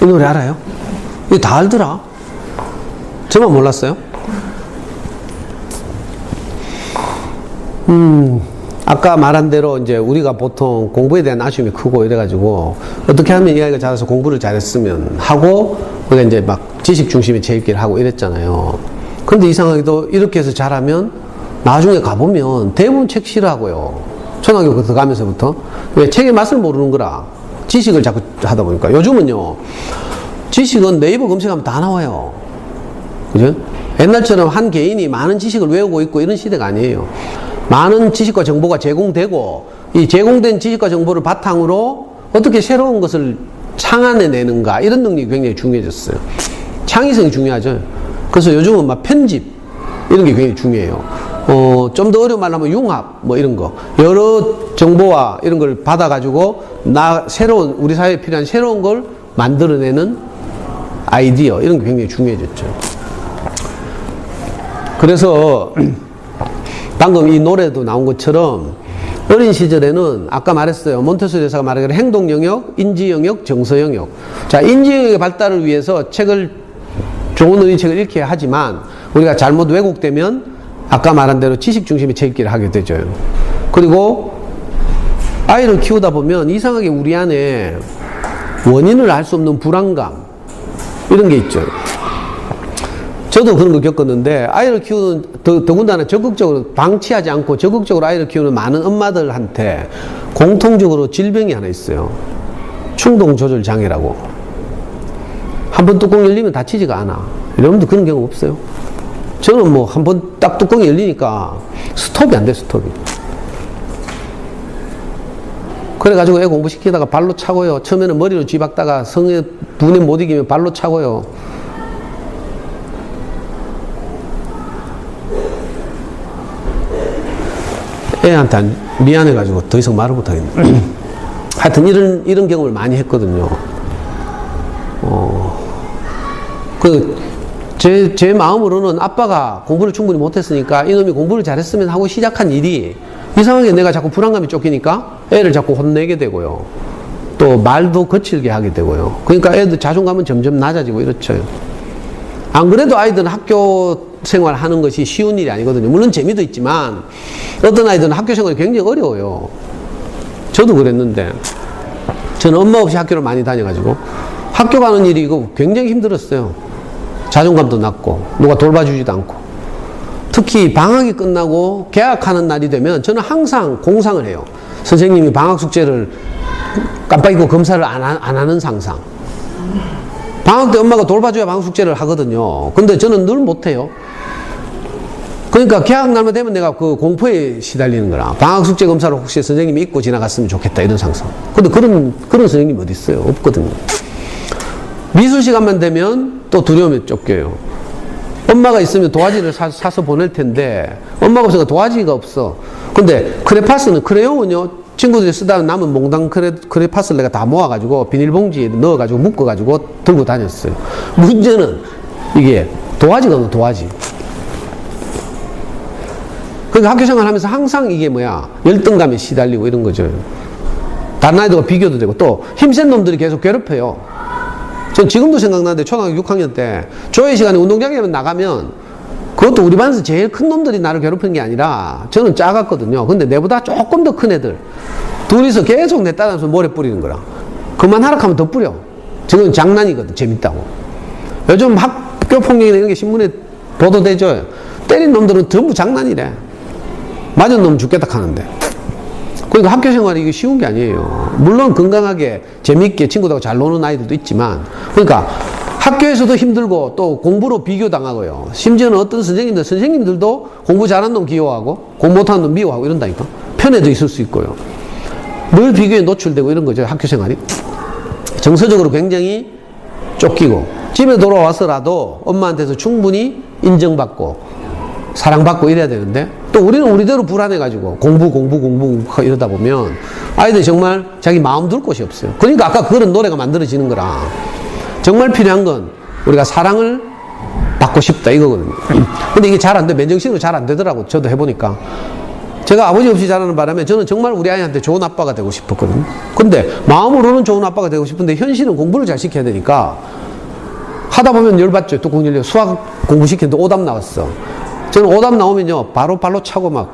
이 노래 알아요? 이거 다 알더라. 저만 몰랐어요? 아까 말한 대로 이제 우리가 보통 공부에 대한 아쉬움이 크고 이래가지고 어떻게 하면 이 아이가 자라서 공부를 잘했으면 하고 우리가 이제 막 지식 중심의 책읽기를 하고 이랬잖아요. 근데 이상하게도 이렇게 해서 잘하면 나중에 가보면 대부분 책 싫어하고요. 초등학교 들어가면서부터. 왜? 책의 맛을 모르는 거라. 지식을 자꾸 하다 보니까. 요즘은요, 지식은 네이버 검색하면 다 나와요. 그죠? 옛날처럼 한 개인이 많은 지식을 외우고 있고 이런 시대가 아니에요. 많은 지식과 정보가 제공되고, 이 제공된 지식과 정보를 바탕으로 어떻게 새로운 것을 창안해내는가, 이런 능력이 굉장히 중요해졌어요. 창의성이 중요하죠. 그래서 요즘은 막 편집, 이런 게 굉장히 중요해요. 좀 더 어려운 말로 하면 융합, 뭐 이런 거. 여러 정보와 이런 걸 받아가지고, 우리 사회에 필요한 새로운 걸 만들어내는 아이디어, 이런 게 굉장히 중요해졌죠. 그래서, 방금 이 노래도 나온 것처럼, 어린 시절에는 아까 말했어요. 몬테소리 대사가 말하기를 행동 영역, 인지 영역, 정서 영역. 자, 인지 영역의 발달을 위해서 좋은 어린 책을 읽혀야 하지만, 우리가 잘못 왜곡되면 아까 말한 대로 지식 중심의 책 읽기를 하게 되죠. 그리고 아이를 키우다 보면 이상하게 우리 안에 원인을 알 수 없는 불안감, 이런 게 있죠. 저도 그런 거 겪었는데, 아이를 키우는, 더군다나 적극적으로, 방치하지 않고 적극적으로 아이를 키우는 많은 엄마들한테 공통적으로 질병이 하나 있어요. 충동조절 장애라고. 한번 뚜껑 열리면 닫히지가 않아. 여러분도 그런 경우 없어요? 저는 뭐 한 번 딱 뚜껑이 열리니까 스톱이 안 돼, 스톱이. 그래가지고 애 공부시키다가 발로 차고요. 처음에는 머리로 쥐박다가 성의 분에 못 이기면 발로 차고요. 애한테 미안해가지고 더 이상 말을 못하겠네. 하여튼 이런 경험을 많이 했거든요. 제 마음으로는 아빠가 공부를 충분히 못했으니까 이놈이 공부를 잘했으면 하고 시작한 일이 이상하게 내가 자꾸 불안감이 쫓기니까 애를 자꾸 혼내게 되고요. 또 말도 거칠게 하게 되고요. 그러니까 애들 자존감은 점점 낮아지고 이렇죠. 안 그래도 아이들은 학교 생활 하는 것이 쉬운 일이 아니거든요. 물론 재미도 있지만 어떤 아이들은 학교 생활이 굉장히 어려워요. 저도 그랬는데 저는 엄마 없이 학교를 많이 다녀가지고 학교 가는 일이 이거 굉장히 힘들었어요. 자존감도 낮고 누가 돌봐주지도 않고 특히 방학이 끝나고 개학하는 날이 되면 저는 항상 공상을 해요. 선생님이 방학 숙제를 깜빡 잊고 검사를 안 하는 상상. 방학 때 엄마가 돌봐줘야 방학 숙제를 하거든요. 근데 저는 늘 못해요. 그러니까 개학 날만 되면 내가 그 공포에 시달리는 거라. 방학 숙제 검사를 혹시 선생님이 잊고 지나갔으면 좋겠다 이런 상상. 근데 그런 선생님이 어디 있어요? 없거든요. 미술 시간만 되면 또 두려움에 쫓겨요. 엄마가 있으면 도화지를 사서 보낼 텐데 엄마가 없으니까 도화지가 없어. 근데 크레파스는 크레용은요 친구들이 쓰다 남은 몽당 크레파스를 내가 다 모아가지고 비닐봉지에 넣어가지고 묶어가지고 들고 다녔어요. 문제는 이게 도화지가 없는 도화지. 그러니까 학교 생활하면서 항상 이게 열등감에 시달리고 이런 거죠. 다른 아이들과 비교도 되고 또 힘센 놈들이 계속 괴롭혀요. 전 지금도 생각나는데 초등학교 6학년 때 조회 시간에 운동장에 나가면 그것도 우리 반에서 제일 큰 놈들이 나를 괴롭히는 게 아니라 저는 작았거든요. 근데 내보다 조금 더 큰 애들 둘이서 계속 내 따라서 모래 뿌리는 거라. 그만하라 하면 더 뿌려. 지금 장난이거든. 재밌다고. 요즘 학교 폭력이나 이런 게 신문에 보도되죠. 때린 놈들은 전부 장난이래. 맞은 놈 죽겠다 하는데. 그러니까 학교 생활이 이게 쉬운 게 아니에요. 물론 건강하게 재밌게 친구들하고 잘 노는 아이들도 있지만 그러니까 학교에서도 힘들고 또 공부로 비교당하고요. 심지어는 어떤 선생님들도 공부 잘하는 놈 귀여워하고 공부 못하는 놈 미워하고 이런다니까. 편애도 있을 수 있고요. 늘 비교에 노출되고 이런 거죠. 학교 생활이. 정서적으로 굉장히 쫓기고 집에 돌아와서라도 엄마한테서 충분히 인정받고 사랑받고 이래야 되는데 또 우리는 우리대로 불안해가지고 공부 이러다 보면 아이들이 정말 자기 마음 둘 곳이 없어요. 그러니까 아까 그런 노래가 만들어지는 거라. 정말 필요한 건 우리가 사랑을 받고 싶다 이거거든요. 근데 이게 잘 안 돼. 맨정신으로 잘 안 되더라고. 저도 해보니까. 제가 아버지 없이 자라는 바람에 저는 정말 우리 아이한테 좋은 아빠가 되고 싶었거든요. 근데 마음으로는 좋은 아빠가 되고 싶은데 현실은 공부를 잘 시켜야 되니까 하다 보면 열받죠. 뚜껑 열려. 수학 공부 시키는데 오답 나왔어. 저는 오답 나오면요 바로 발로 차고 막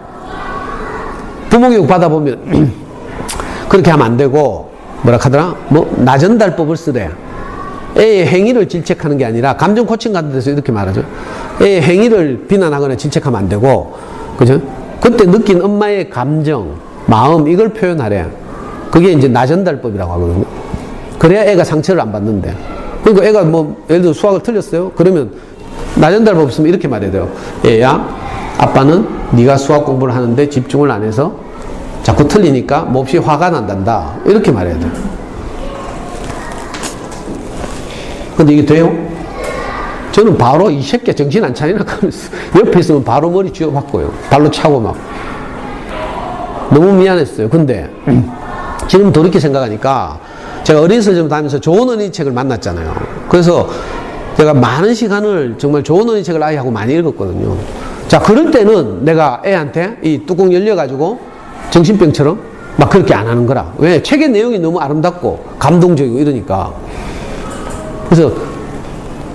부모교육 받아보면 그렇게 하면 안 되고 뭐라 하더라? 나전달법을 쓰래. 애의 행위를 질책하는 게 아니라 감정 코칭 같은 데서 이렇게 말하죠. 애의 행위를 비난하거나 질책하면 안 되고 그죠? 그때 느낀 엄마의 감정, 마음 이걸 표현하래. 그게 이제 나전달법이라고 하거든요. 그래야 애가 상처를 안 받는데. 그러니까 애가 예를 들어 수학을 틀렸어요. 그러면 나전달법 없으면 이렇게 말해야 돼요. 얘야, 아빠는 네가 수학 공부를 하는데 집중을 안 해서 자꾸 틀리니까 몹시 화가 난단다. 이렇게 말해야 돼요. 근데 이게 돼요? 저는 바로 이 새끼 정신 안 차리나 하면서 옆에 있으면 바로 머리 쥐어박고요. 발로 차고 막. 너무 미안했어요. 근데 지금 돌이켜 생각하니까 제가 어린 서점 다니면서 좋은 어린이 책을 만났잖아요. 그래서 제가 많은 시간을 정말 좋은 어린이 책을 아이하고 많이 읽었거든요. 자, 그럴 때는 내가 애한테 이 뚜껑 열려가지고 정신병처럼 막 그렇게 안 하는 거라. 왜? 책의 내용이 너무 아름답고 감동적이고 이러니까. 그래서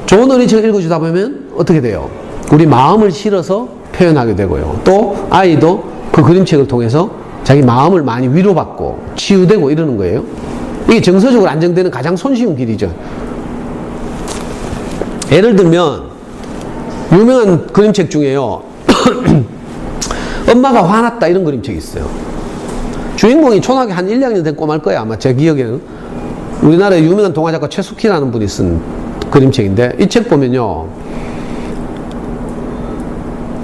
좋은 어린이 책을 읽어주다 보면 어떻게 돼요? 우리 마음을 실어서 표현하게 되고요. 또 아이도 그 그림책을 통해서 자기 마음을 많이 위로받고 치유되고 이러는 거예요. 이게 정서적으로 안정되는 가장 손쉬운 길이죠. 예를 들면 유명한 그림책 중에요. 엄마가 화났다 이런 그림책이 있어요. 주인공이 초등학교 한 1, 2학년 된 꼬마일 거야 아마 제 기억에는. 우리나라의 유명한 동화작가 최숙희라는 분이 쓴 그림책인데 이 책 보면요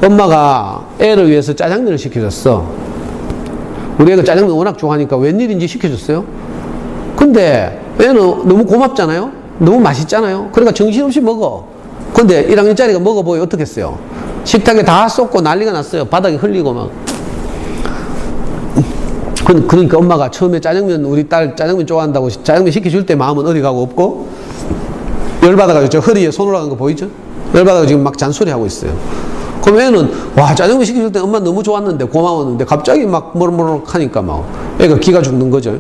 엄마가 애를 위해서 짜장면을 시켜줬어. 우리 애가 짜장면 워낙 좋아하니까 웬일인지 시켜줬어요. 근데 애는 너무 고맙잖아요. 너무 맛있잖아요. 그러니까 정신없이 먹어. 근데 1학년짜리가 먹어보여 어떻게 했어요? 식탁에 다 쏟고 난리가 났어요. 바닥에 흘리고 막. 그러니까 엄마가 처음에 짜장면 우리 딸 짜장면 좋아한다고 짜장면 시켜줄 때 마음은 어디 가고 없고 열받아가지고 저 허리에 손 올라간 거 보이죠? 열받아가지고 지금 막 잔소리하고 있어요. 그럼 애는, 와, 짜장면 시켜줄 때 엄마 너무 좋았는데, 고마웠는데, 갑자기 막 모르모르 하니까 막, 애가 기가 죽는 거죠.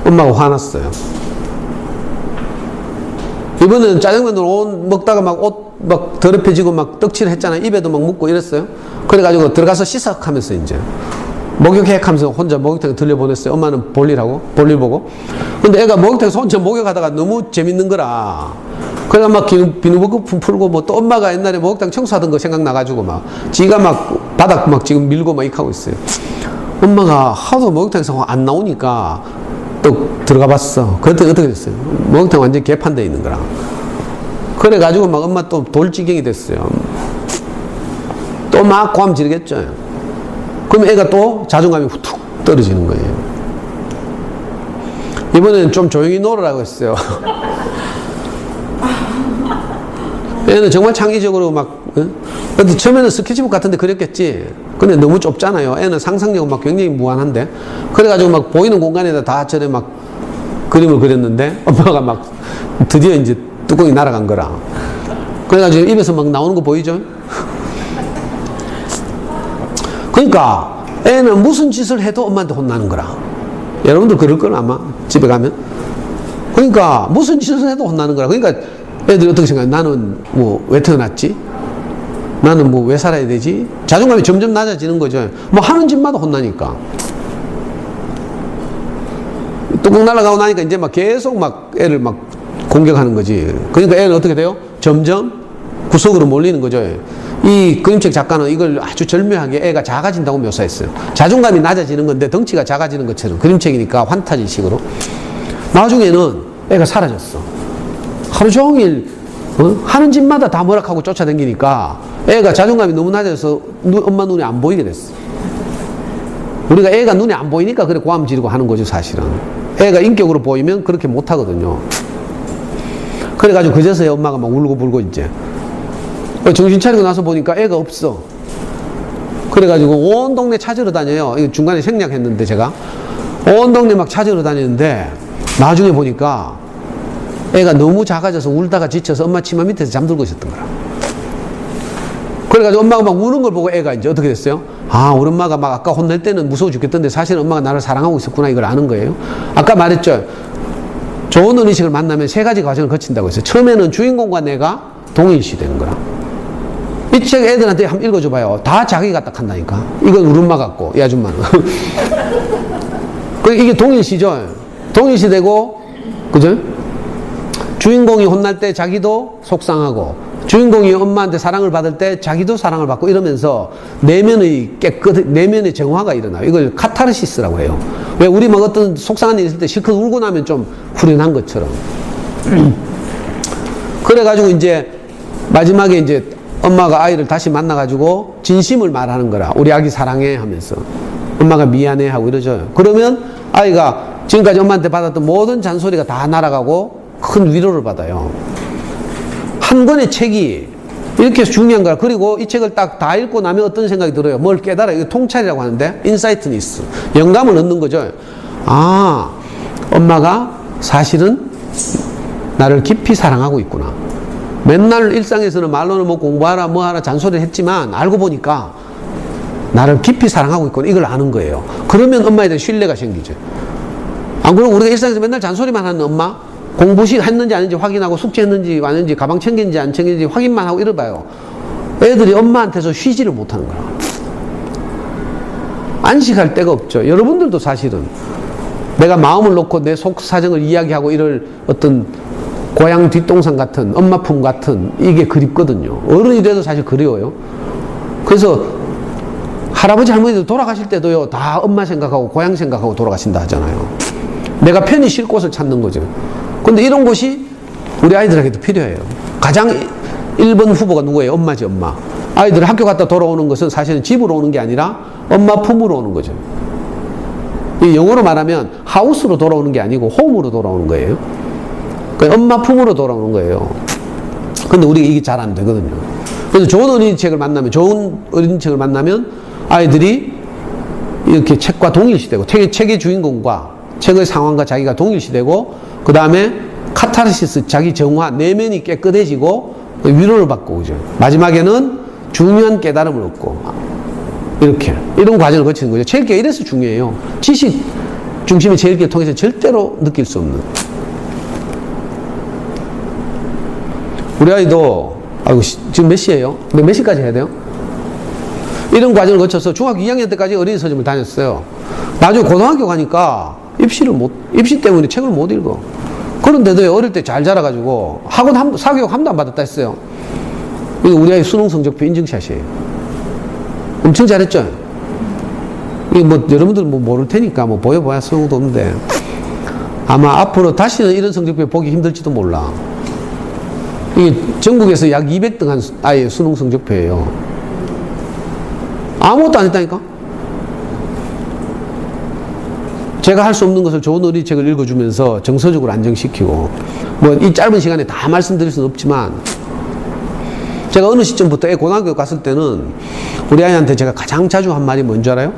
엄마가 화났어요. 이번에는 짜장면으로 먹다가 막 옷 막 더럽혀지고 막 떡칠 했잖아요. 입에도 막 묻고 이랬어요. 그래가지고 들어가서 씻어 하면서 이제 목욕해 하면서 혼자 목욕탕에 들려보냈어요. 엄마는 볼일 보고. 근데 애가 목욕탕에서 혼자 목욕하다가 너무 재밌는 거라. 그래가 막 비누거품 풀고 뭐 또 엄마가 옛날에 목욕탕 청소하던 거 생각나가지고 막 지가 막 바닥 막 지금 밀고 막 이렇게 하고 있어요. 엄마가 하도 목욕탕에서 안 나오니까 또 들어가 봤어. 그때 어떻게 됐어요? 목욕탕 완전 개판돼 있는 거라. 그래가지고 막 엄마 또 돌지경이 됐어요. 또 막 고함 지르겠죠. 그럼 애가 또 자존감이 훅 떨어지는 거예요. 이번에는 좀 조용히 놀으라고 했어요. 애는 정말 창의적으로 막, 근데 처음에는 스케치북 같은데 그렸겠지. 근데 너무 좁잖아요. 애는 상상력은 막 굉장히 무한한데. 그래가지고 막 보이는 공간에다 다 저래 막 그림을 그렸는데 엄마가 막 드디어 이제 뚜껑이 날아간 거라. 그래가지고 입에서 막 나오는 거 보이죠? 그러니까 애는 무슨 짓을 해도 엄마한테 혼나는 거라. 여러분들 그럴 걸 아마 집에 가면. 그러니까 무슨 짓을 해도 혼나는 거라. 그러니까 애들이 어떻게 생각해? 나는 뭐 왜 태어났지? 나는 뭐 왜 살아야 되지? 자존감이 점점 낮아지는 거죠. 뭐 하는 짓마다 혼나니까. 뚜껑 날아가고 나니까 이제 막 계속 막 애를 막 공격하는 거지. 그러니까 애는 어떻게 돼요? 점점 구석으로 몰리는 거죠. 이 그림책 작가는 이걸 아주 절묘하게 애가 작아진다고 묘사했어요. 자존감이 낮아지는 건데 덩치가 작아지는 것처럼 그림책이니까 환타지식으로. 나중에는 애가 사라졌어. 하루 종일 하는 짓마다 다 뭐락하고 쫓아다니니까 애가 자존감이 너무 낮아져서 엄마 눈에 안 보이게 됐어. 우리가 애가 눈에 안 보이니까 그래 고함 지르고 하는 거죠, 사실은. 애가 인격으로 보이면 그렇게 못 하거든요. 그래가지고 그제서야 엄마가 막 울고불고 이제 정신 차리고 나서 보니까 애가 없어. 그래가지고 온 동네 찾으러 다녀요. 이거 중간에 생략했는데 제가 온 동네 막 찾으러 다녔는데 나중에 보니까 애가 너무 작아져서 울다가 지쳐서 엄마 치마 밑에서 잠들고 있었던 거라. 그래가지고 엄마가 막 우는 걸 보고 애가 이제 어떻게 됐어요? 아, 우리 엄마가 막 아까 혼낼 때는 무서워 죽겠던데 사실은 엄마가 나를 사랑하고 있었구나, 이걸 아는 거예요. 아까 말했죠. 좋은 의식을 만나면 세 가지 과정을 거친다고 했어요. 처음에는 주인공과 내가 동일시 되는 거라. 이 책 애들한테 한번 읽어줘봐요. 다 자기가 딱 한다니까. 이건 우리 엄마 같고, 이 아줌마는. 이게 동일시죠. 동일시 되고, 그죠? 주인공이 혼날 때 자기도 속상하고, 주인공이 엄마한테 사랑을 받을 때 자기도 사랑을 받고 이러면서 내면의 내면의 정화가 일어나요. 이걸 카타르시스라고 해요. 왜 우리 막 어떤 속상한 일 있을 때 실컷 울고 나면 좀 후련한 것처럼. 그래가지고 이제 마지막에 이제 엄마가 아이를 다시 만나가지고 진심을 말하는 거라. 우리 아기 사랑해 하면서. 엄마가 미안해 하고 이러죠. 그러면 아이가 지금까지 엄마한테 받았던 모든 잔소리가 다 날아가고 큰 위로를 받아요. 한 권의 책이 이렇게 중요한 거야. 그리고 이 책을 딱 다 읽고 나면 어떤 생각이 들어요? 뭘 깨달아? 이거 통찰이라고 하는데, 인사이트니스. 영감을 얻는 거죠. 아, 엄마가 사실은 나를 깊이 사랑하고 있구나. 맨날 일상에서는 말로는 뭐 공부하라, 뭐 하라 잔소리를 했지만, 알고 보니까 나를 깊이 사랑하고 있구나. 이걸 아는 거예요. 그러면 엄마에 대한 신뢰가 생기죠. 안 그러고 우리가 일상에서 맨날 잔소리만 하는 엄마, 공부식 했는지 아닌지 확인하고 숙제했는지 안 했는지 가방 챙겼는지 안 챙겼는지 확인만 하고 이러봐요. 애들이 엄마한테서 쉬지를 못하는 거야. 안식할 데가 없죠. 여러분들도 사실은 내가 마음을 놓고 내 속 사정을 이야기하고 이럴 어떤 고향 뒷동산 같은 엄마 품 같은 이게 그립거든요. 어른이 돼도 사실 그리워요. 그래서 할아버지 할머니들 돌아가실 때도요, 다 엄마 생각하고 고향 생각하고 돌아가신다 하잖아요. 내가 편히 쉴 곳을 찾는 거죠. 근데 이런 곳이 우리 아이들에게도 필요해요. 가장 1번 후보가 누구예요? 엄마지, 엄마. 아이들이 학교 갔다 돌아오는 것은 사실은 집으로 오는 게 아니라 엄마 품으로 오는 거죠. 이 영어로 말하면 하우스로 돌아오는 게 아니고 홈으로 돌아오는 거예요. 그러니까 엄마 품으로 돌아오는 거예요. 근데 우리가 이게 잘 안 되거든요. 그래서 좋은 어린이책을 만나면 아이들이 이렇게 책과 동일시되고 책의 주인공과 책의 상황과 자기가 동일시되고 그 다음에 카타르시스, 자기 정화, 내면이 깨끗해지고 위로를 받고, 그죠? 마지막에는 중요한 깨달음을 얻고, 이렇게. 이런 과정을 거치는 거죠. 체육계가 이래서 중요해요. 지식 중심의 체육계를 통해서 절대로 느낄 수 없는. 우리 아이도, 아이고, 지금 몇 시예요? 몇 시까지 해야 돼요? 이런 과정을 거쳐서 중학교 2학년 때까지 어린이 서점을 다녔어요. 나중에 고등학교 가니까 입시 때문에 책을 못 읽어. 그런데도 어릴 때 잘 자라가지고 사교육 한 번도 안 받았다 했어요. 이거 우리 아이 수능 성적표 인증샷이에요. 엄청 잘했죠? 이게 뭐, 여러분들 뭐 모를 테니까 뭐 보여봐야 소용도 없는데, 아마 앞으로 다시는 이런 성적표 보기 힘들지도 몰라. 이게 전국에서 약 200등 한 아이의 수능 성적표예요. 아무것도 안 했다니까? 제가 할 수 없는 것을 좋은 어린이책을 읽어주면서 정서적으로 안정시키고, 뭐 이 짧은 시간에 다 말씀드릴 수는 없지만, 제가 어느 시점부터 고등학교 갔을 때는 우리 아이한테 제가 가장 자주 한 말이 뭔지 알아요?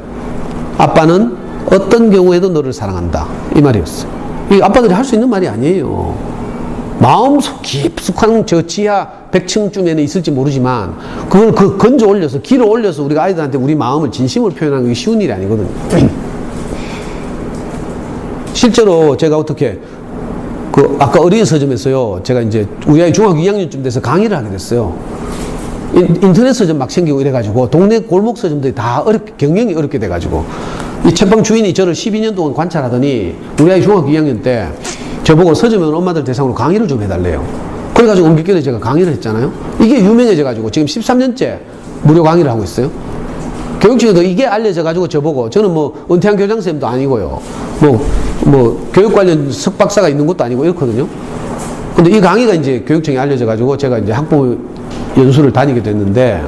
아빠는 어떤 경우에도 너를 사랑한다. 이 말이었어요. 이 아빠들이 할 수 있는 말이 아니에요. 마음속 깊숙한 저 지하 100층쯤에는 있을지 모르지만, 그걸 건져 올려서, 길어 올려서 우리가 아이들한테 우리 마음을, 진심을 표현하는 게 쉬운 일이 아니거든요. 실제로 제가 어떻게, 아까 어린이 서점에서요, 제가 이제 우리 아이 중학교 2학년쯤 돼서 강의를 하게 됐어요. 인터넷 서점 막 생기고 이래가지고, 동네 골목 서점들이 다 경영이 어렵게 돼가지고, 이 책방 주인이 저를 12년 동안 관찰하더니, 우리 아이 중학교 2학년 때, 저보고 서점에 온 엄마들 대상으로 강의를 좀 해달래요. 그래가지고 옮길길래 제가 강의를 했잖아요. 이게 유명해져가지고, 지금 13년째 무료 강의를 하고 있어요. 교육청에도 이게 알려져가지고 저보고, 저는 뭐 은퇴한 교장선생님도 아니고요, 교육 관련 석박사가 있는 것도 아니고 이렇거든요. 근데 이 강의가 이제 교육청에 알려져가지고 제가 이제 학부모 연수를 다니게 됐는데,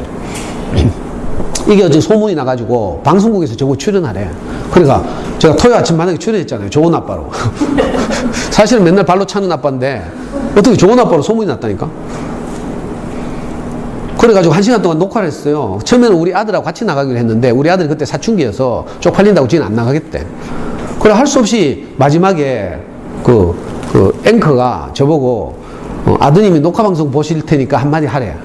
이게 어제 소문이 나가지고 방송국에서 저보고 출연하래. 그러니까 제가 토요 아침 만나게 출연했잖아요. 좋은 아빠로. 사실은 맨날 발로 차는 아빠인데 어떻게 좋은 아빠로 소문이 났다니까. 그래가지고 1시간 동안 녹화를 했어요. 처음에는 우리 아들하고 같이 나가기로 했는데, 우리 아들이 그때 사춘기여서 쪽팔린다고 지는 안 나가겠대. 그래 할 수 없이 마지막에 앵커가 저보고, 아드님이 녹화방송 보실 테니까 한마디 하래.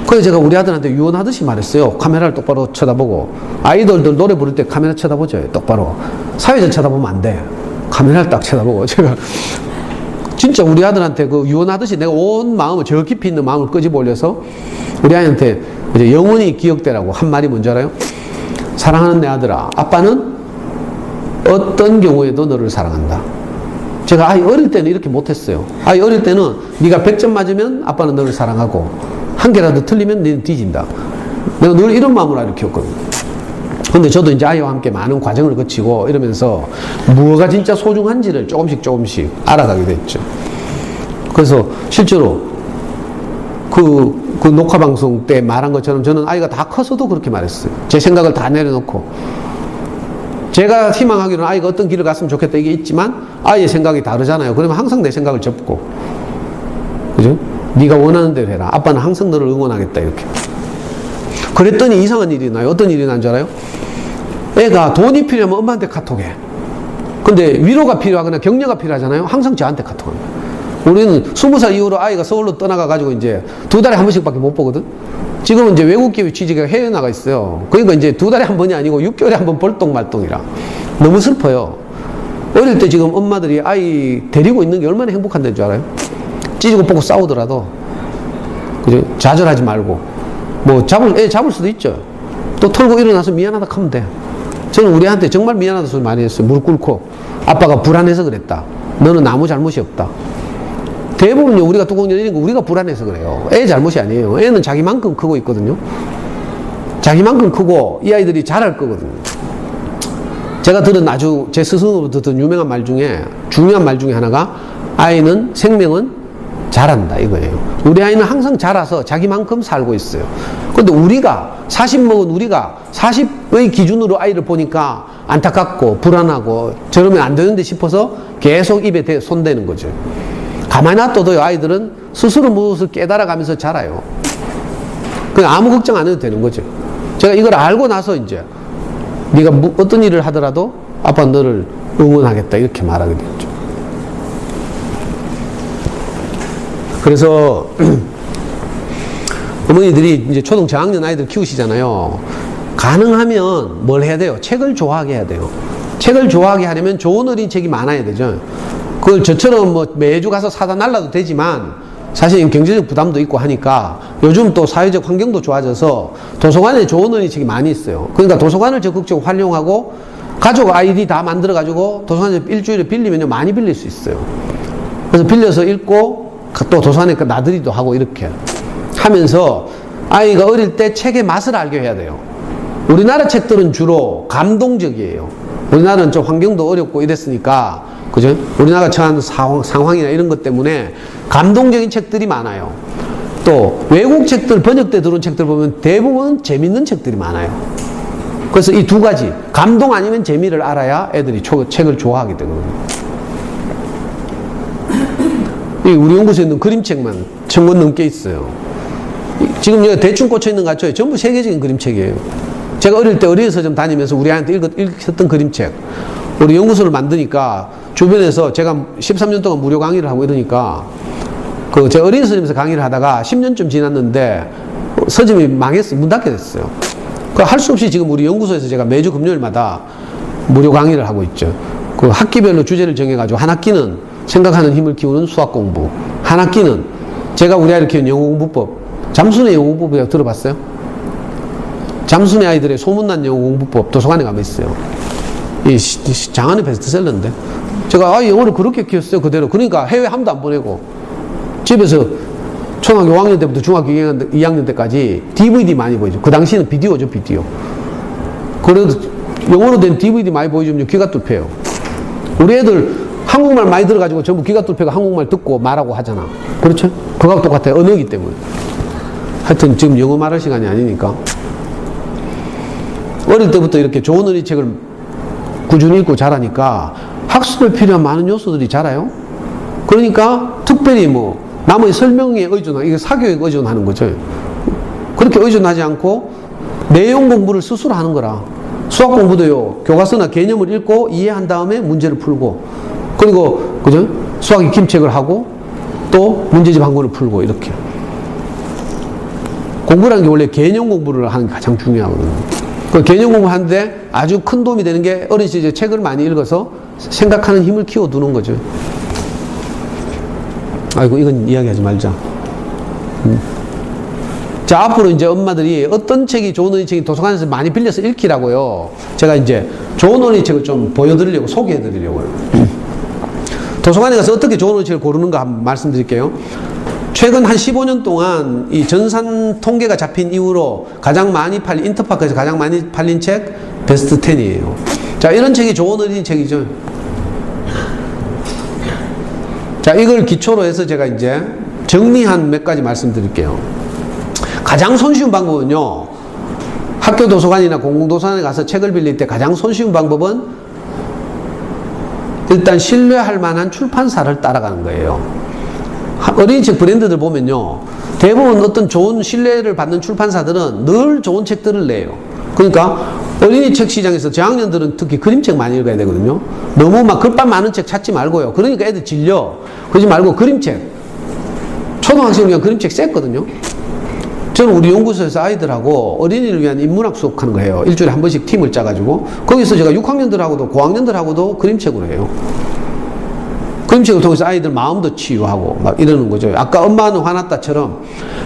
그래서 제가 우리 아들한테 유언하듯이 말했어요. 카메라를 똑바로 쳐다보고. 아이돌들 노래 부를 때 카메라 쳐다보죠. 똑바로. 사회적 쳐다보면 안 돼. 카메라를 딱 쳐다보고. 제가 진짜 우리 아들한테 유언하듯이 내가 온 마음을, 저 깊이 있는 마음을 끄집어 올려서 우리 아이한테 이제 영원히 기억되라고 한 말이 뭔지 알아요? 사랑하는 내 아들아, 아빠는 어떤 경우에도 너를 사랑한다. 제가 아이 어릴 때는 이렇게 못했어요. 아이 어릴 때는 네가 100점 맞으면 아빠는 너를 사랑하고, 한 개라도 틀리면 너는 뒤진다. 내가 늘 이런 마음으로 아이를 키웠거든요. 근데 저도 이제 아이와 함께 많은 과정을 거치고 이러면서 무엇가 진짜 소중한지를 조금씩 알아가게 됐죠. 그래서 실제로 그 녹화방송 때 말한 것처럼 저는 아이가 다 커서도 그렇게 말했어요. 제 생각을 다 내려놓고. 제가 희망하기로는 아이가 어떤 길을 갔으면 좋겠다 이게 있지만, 아이의 생각이 다르잖아요. 그러면 항상 내 생각을 접고, 그죠? 네가 원하는 대로 해라. 아빠는 항상 너를 응원하겠다 이렇게. 그랬더니 이상한 일이 나요. 어떤 일이 난 줄 알아요? 애가 돈이 필요하면 엄마한테 카톡해. 근데 위로가 필요하거나 격려가 필요하잖아요. 항상 저한테 카톡합니다. 우리는 20살 이후로 아이가 서울로 떠나가가지고 이제 2달에 한 번씩밖에 못 보거든. 지금은 이제 외국 기업 취직해서 해외에 나가 있어요. 그러니까 이제 2달에 한 번이 아니고 6개월에 한 번 벌똥말똥이라. 너무 슬퍼요. 어릴 때 지금 엄마들이 아이 데리고 있는 게 얼마나 행복한데인 줄 알아요? 찌지고 뽑고 싸우더라도, 그죠? 좌절하지 말고, 애 잡을 수도 있죠. 또 털고 일어나서 미안하다 하면 돼. 저는 우리 애한테 정말 미안하다 소리 많이 했어요. 무릎 꿇고. 아빠가 불안해서 그랬다. 너는 아무 잘못이 없다. 대부분요, 우리가 뚜껑 열리는 거 우리가 불안해서 그래요. 애 잘못이 아니에요. 애는 자기만큼 크고 있거든요. 자기만큼 크고 이 아이들이 잘할 거거든요. 제가 들은 아주 제 스승으로부터 듣던 유명한 말 중에, 중요한 말 중에 하나가, 생명은 잘한다 이거예요. 우리 아이는 항상 자라서 자기만큼 살고 있어요. 근데 우리가 40 먹은 우리가 40의 기준으로 아이를 보니까 안타깝고 불안하고 저러면 안 되는데 싶어서 계속 입에 손대는 거죠. 가만히 놔둬도요, 아이들은 스스로 무엇을 깨달아가면서 자라요. 그냥 아무 걱정 안 해도 되는 거죠. 제가 이걸 알고 나서 이제 네가 어떤 일을 하더라도 아빠 너를 응원하겠다 이렇게 말하게 됐죠. 그래서 어머니들이 이제 초등 저학년 아이들 키우시잖아요. 가능하면 뭘 해야 돼요? 책을 좋아하게 해야 돼요. 책을 좋아하게 하려면 좋은 어린이책이 많아야 되죠. 그걸 저처럼 뭐 매주 가서 사다 날라도 되지만 사실 경제적 부담도 있고 하니까 요즘 또 사회적 환경도 좋아져서 도서관에 좋은 어린이책이 많이 있어요. 그러니까 도서관을 적극적으로 활용하고 가족 아이디 다 만들어 가지고 도서관에서 일주일에 빌리면 많이 빌릴 수 있어요. 그래서 빌려서 읽고 또 도서관에 나들이도 하고 이렇게 하면서 아이가 어릴 때 책의 맛을 알게 해야 돼요. 우리나라 책들은 주로 감동적이에요. 우리나라는 좀 환경도 어렵고 이랬으니까, 그죠? 우리나라가 처한 상황이나 이런 것 때문에 감동적인 책들이 많아요. 또 외국 책들, 번역돼 들어온 책들 보면 대부분 재밌는 책들이 많아요. 그래서 이 두 가지, 감동 아니면 재미를 알아야 애들이 책을 좋아하게 되거든요. 우리 연구소에 있는 그림책만 1000권 넘게 있어요. 지금 여기 대충 꽂혀 있는 것 같죠? 전부 세계적인 그림책이에요. 제가 어릴 때 어린이서점 다니면서 우리 아이한테 읽었던 그림책. 우리 연구소를 만드니까 주변에서 제가 13년 동안 무료 강의를 하고 이러니까 제가 어린이서점에서 강의를 하다가 10년쯤 지났는데 서점이 망했어요. 문 닫게 됐어요. 할 수 없이 지금 우리 연구소에서 제가 매주 금요일마다 무료 강의를 하고 있죠. 그 학기별로 주제를 정해가지고 한 학기는 생각하는 힘을 키우는 수학 공부, 한 학기는 제가 우리 아이를 키우는 영어 공부법, 잠순의 영어 공부법 들어봤어요? 잠순의 아이들의 소문난 영어 공부법 도서관에 가면 있어요. 이 장안의 베스트셀러인데 제가 영어를 그렇게 키웠어요. 그대로. 그러니까 해외 한 번도 안 보내고 집에서 초등학교 5학년 때부터 중학교 2학년 때까지 DVD 많이 보여줘. 그 당시에는 비디오죠, 비디오. 그래도 영어로 된 DVD 많이 보여주면 귀가 뚫혀요. 우리 애들 한국말 많이 들어가지고 전부 귀가 뚫혀가 한국말 듣고 말하고 하잖아. 그렇죠? 그거하고 똑같아요. 언어이기 때문에. 하여튼 지금 영어 말할 시간이 아니니까. 어릴 때부터 이렇게 좋은 어린이책을 꾸준히 읽고 자라니까 학습에 필요한 많은 요소들이 자라요. 그러니까 특별히 남의 설명에 의존하고, 이게 사교육에 의존하는 거죠. 그렇게 의존하지 않고 내용 공부를 스스로 하는 거라. 수학 공부도요, 교과서나 개념을 읽고 이해한 다음에 문제를 풀고, 그리고, 그죠? 수학 익힘책을 하고, 또 문제집 한 권을 풀고, 이렇게. 공부라는 게 원래 개념 공부를 하는 게 가장 중요하거든요. 그 개념 공부하는데 아주 큰 도움이 되는 게 어린 시절에 책을 많이 읽어서 생각하는 힘을 키워두는 거죠. 아이고, 이건 이야기하지 말자. 자, 앞으로 이제 엄마들이 어떤 책이 좋은 어린이책이 도서관에서 많이 빌려서 읽히라고요. 제가 이제 좋은 어린이책을 좀 보여드리려고, 소개해드리려고요. 도서관에 가서 어떻게 좋은 어린이책을 고르는가 한번 말씀드릴게요. 최근 한 15년 동안 이 전산 통계가 잡힌 이후로 가장 많이 팔린, 인터파크에서 가장 많이 팔린 책 베스트 10이에요. 자, 이런 책이 좋은 어린이책이죠. 자, 이걸 기초로 해서 제가 이제 정리한 몇 가지 말씀드릴게요. 가장 손쉬운 방법은요, 학교 도서관이나 공공도서관에 가서 책을 빌릴 때 가장 손쉬운 방법은 일단 신뢰할 만한 출판사를 따라가는 거예요. 어린이책 브랜드들 보면요, 대부분 어떤 좋은 신뢰를 받는 출판사들은 늘 좋은 책들을 내요. 그러니까 어린이책 시장에서 저학년들은 특히 그림책 많이 읽어야 되거든요. 너무 막 글밥 많은 책 찾지 말고요. 그러니까 애들 질려. 그러지 말고 그림책. 초등학생 그냥 그림책 셌거든요. 저는 우리 연구소에서 아이들하고 어린이를 위한 인문학 수업하는 거예요. 일주일에 한 번씩 팀을 짜가지고 거기서 제가 6학년들하고도 고학년들하고도 그림책으로 해요. 그림책을 통해서 아이들 마음도 치유하고 막 이러는 거죠. 아까 엄마는 화났다처럼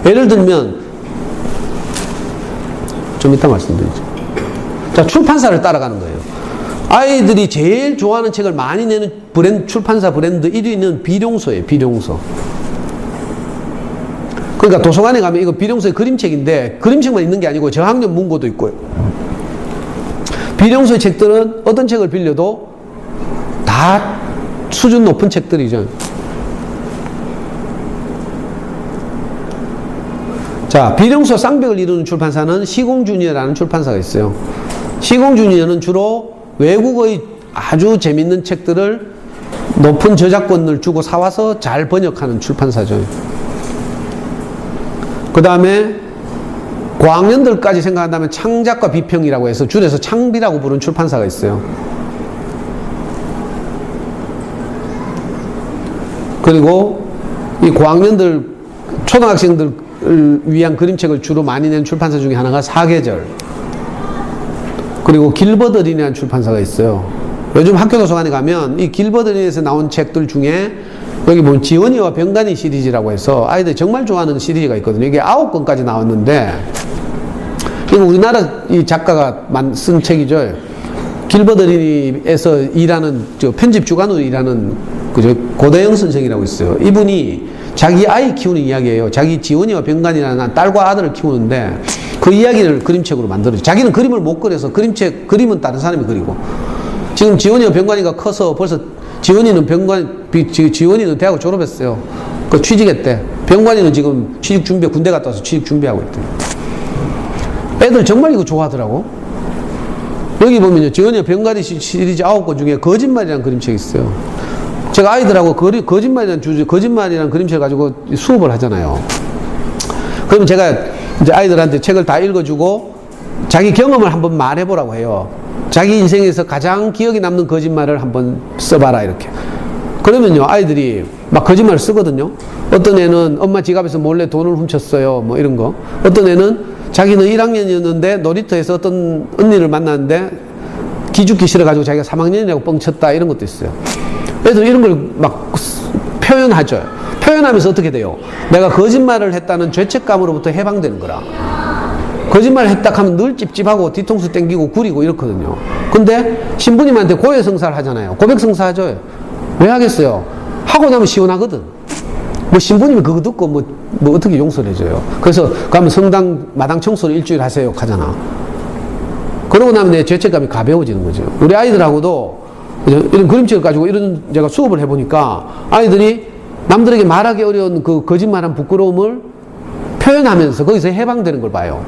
예를 들면 좀 이따 말씀드리죠. 자, 출판사를 따라가는 거예요. 아이들이 제일 좋아하는 책을 많이 내는 출판사 브랜드 1위는 비룡소예요. 비룡소. 그러니까 도서관에 가면 이거 비룡소의 그림책인데 그림책만 있는 게 아니고 저학년 문고도 있고요. 비룡소의 책들은 어떤 책을 빌려도 다 수준 높은 책들이죠. 자, 비룡소 쌍벽을 이루는 출판사는 시공주니어라는 출판사가 있어요. 시공주니어는 주로 외국의 아주 재밌는 책들을 높은 저작권을 주고 사와서 잘 번역하는 출판사죠. 그 다음에 고학년들까지 생각한다면 창작과 비평이라고 해서 줄여서 창비라고 부르는 출판사가 있어요. 그리고 이 고학년들, 초등학생들 위한 그림책을 주로 많이 낸 출판사 중에 하나가 사계절, 그리고 길버드 어린이라는 출판사가 있어요. 요즘 학교 도서관에 가면 이 길버드 어린이에서 나온 책들 중에 여기 보면 지원이와 병간이 시리즈라고 해서 아이들이 정말 좋아하는 시리즈가 있거든요. 이게 9권까지 나왔는데, 이거 우리나라 이 작가가 쓴 책이죠. 길버드 어린이에서 일하는, 편집 주간으로 일하는 고대영 선생이라고 있어요. 이분이 자기 아이 키우는 이야기예요. 자기 지원이와 병간이라는 딸과 아들을 키우는데 그 이야기를 그림책으로 만들어요. 자기는 그림을 못 그려서 그림은 다른 사람이 그리고, 지금 지원이와 병간이가 커서 벌써 지원이는 대학을 졸업했어요. 그 취직했대. 병관이는 지금 군대 갔다 와서 취직 준비하고 있대. 애들 정말 이거 좋아하더라고. 여기 보면요, 지원이와 병관이 시리즈 9권 중에 거짓말이라는 그림책이 있어요. 제가 아이들하고 거짓말이라는 그림책을 가지고 수업을 하잖아요. 그러면 제가 이제 아이들한테 책을 다 읽어주고 자기 경험을 한번 말해보라고 해요. 자기 인생에서 가장 기억에 남는 거짓말을 한번 써봐라, 이렇게. 그러면요, 아이들이 막 거짓말을 쓰거든요. 어떤 애는 엄마 지갑에서 몰래 돈을 훔쳤어요, 뭐 이런 거. 어떤 애는 자기는 1학년이었는데 놀이터에서 어떤 언니를 만났는데 기죽기 싫어가지고 자기가 3학년이라고 뻥쳤다, 이런 것도 있어요. 애들 이런 걸 막 표현하죠. 표현하면서 어떻게 돼요? 내가 거짓말을 했다는 죄책감으로부터 해방되는 거라. 거짓말을 했다 하면 늘 찝찝하고 뒤통수 땡기고 구리고 이렇거든요. 근데 신부님한테 고해성사를 하잖아요. 고백성사 하죠. 왜 하겠어요? 하고 나면 시원하거든. 뭐 신부님이 그거 듣고 뭐 어떻게 용서를 해줘요. 그래서 가면 성당 마당 청소를 일주일 하세요 하잖아. 그러고 나면 내 죄책감이 가벼워지는 거죠. 우리 아이들하고도 이런 그림책을 가지고 제가 수업을 해보니까 아이들이 남들에게 말하기 어려운 그 거짓말한 부끄러움을 표현하면서 거기서 해방되는 걸 봐요.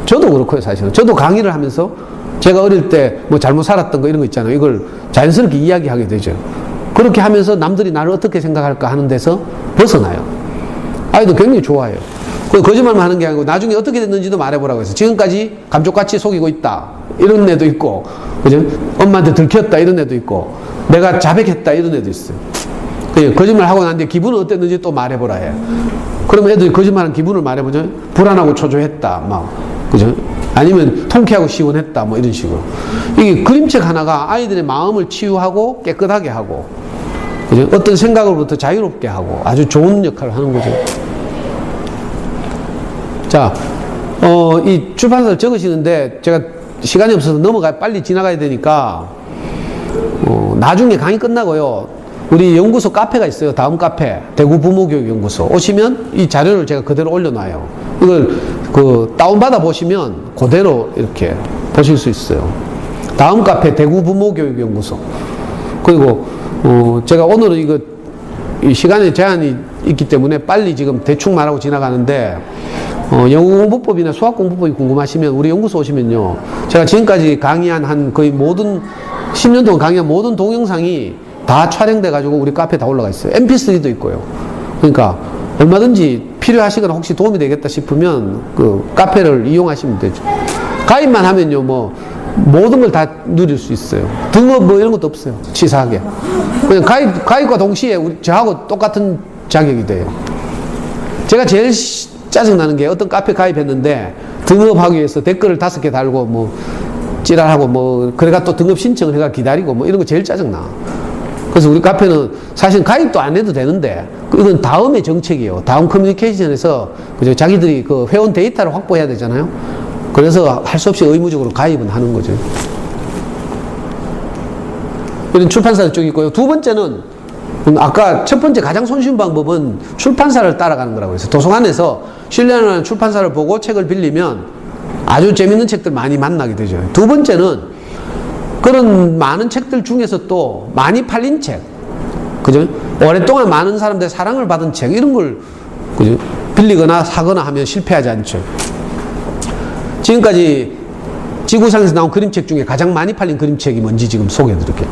저도 그렇고요, 사실은. 저도 강의를 하면서 제가 어릴 때 뭐 잘못 살았던 거 이런 거 있잖아요. 이걸 자연스럽게 이야기하게 되죠. 그렇게 하면서 남들이 나를 어떻게 생각할까 하는 데서 벗어나요. 아이도 굉장히 좋아해요. 거짓말만 하는 게 아니고 나중에 어떻게 됐는지도 말해보라고 해서 지금까지 감쪽같이 속이고 있다, 이런 애도 있고, 그죠? 엄마한테 들켰다, 이런 애도 있고, 내가 자백했다, 이런 애도 있어요. 거짓말 하고 난 뒤에 기분은 어땠는지 또 말해보라 해. 그러면 애들이 거짓말한 기분을 말해보죠. 불안하고 초조했다, 막, 그죠? 아니면 통쾌하고 시원했다, 뭐 이런 식으로. 이게 그림책 하나가 아이들의 마음을 치유하고 깨끗하게 하고, 그죠? 어떤 생각으로부터 자유롭게 하고 아주 좋은 역할을 하는 거죠. 자, 이 출판사를 적으시는데 제가 시간이 없어서 빨리 지나가야 되니까, 나중에 강의 끝나고요, 우리 연구소 카페가 있어요. 다음 카페, 대구 부모교육연구소. 오시면 이 자료를 제가 그대로 올려놔요. 이걸 다운받아 보시면 그대로 이렇게 보실 수 있어요. 다음 카페, 대구 부모교육연구소. 그리고, 제가 오늘은 이 시간에 제한이 있기 때문에 빨리 지금 대충 말하고 지나가는데, 영어 공부법이나 수학 공부법이 궁금하시면 우리 연구소 오시면요, 제가 지금까지 강의한 거의 10년 동안 강의한 모든 동영상이 다 촬영돼 가지고 우리 카페에 다 올라가 있어요. mp3도 있고요. 그러니까 얼마든지 필요하시거나 혹시 도움이 되겠다 싶으면 그 카페를 이용하시면 되죠. 가입만 하면요, 뭐 모든 걸 다 누릴 수 있어요. 등업 뭐 이런 것도 없어요. 치사하게. 그냥 가입과 동시에 저하고 똑같은 자격이 돼요. 제가 제일 짜증나는 게, 어떤 카페 가입했는데 등업하기 위해서 댓글을 5개 달고 뭐 찌랄하고 뭐 그래가 또 등업 신청을 해가 기다리고 뭐 이런 거 제일 짜증나. 그래서 우리 카페는 사실 가입도 안 해도 되는데, 이건 다음의 정책이에요. 다음 커뮤니케이션에서 그죠? 자기들이 그 회원 데이터를 확보해야 되잖아요. 그래서 할 수 없이 의무적으로 가입은 하는 거죠. 이런 출판사 쪽이 있고요. 두 번째는, 아까 첫 번째 가장 손쉬운 방법은 출판사를 따라가는 거라고 해서 도서관에서 신뢰하는 출판사를 보고 책을 빌리면 아주 재밌는 책들 많이 만나게 되죠. 두 번째는 그런 많은 책들 중에서 또 많이 팔린 책, 그죠? 오랫동안 많은 사람들의 사랑을 받은 책, 이런 걸, 그죠? 빌리거나 사거나 하면 실패하지 않죠. 지금까지 지구상에서 나온 그림책 중에 가장 많이 팔린 그림책이 뭔지 지금 소개해 드릴게요.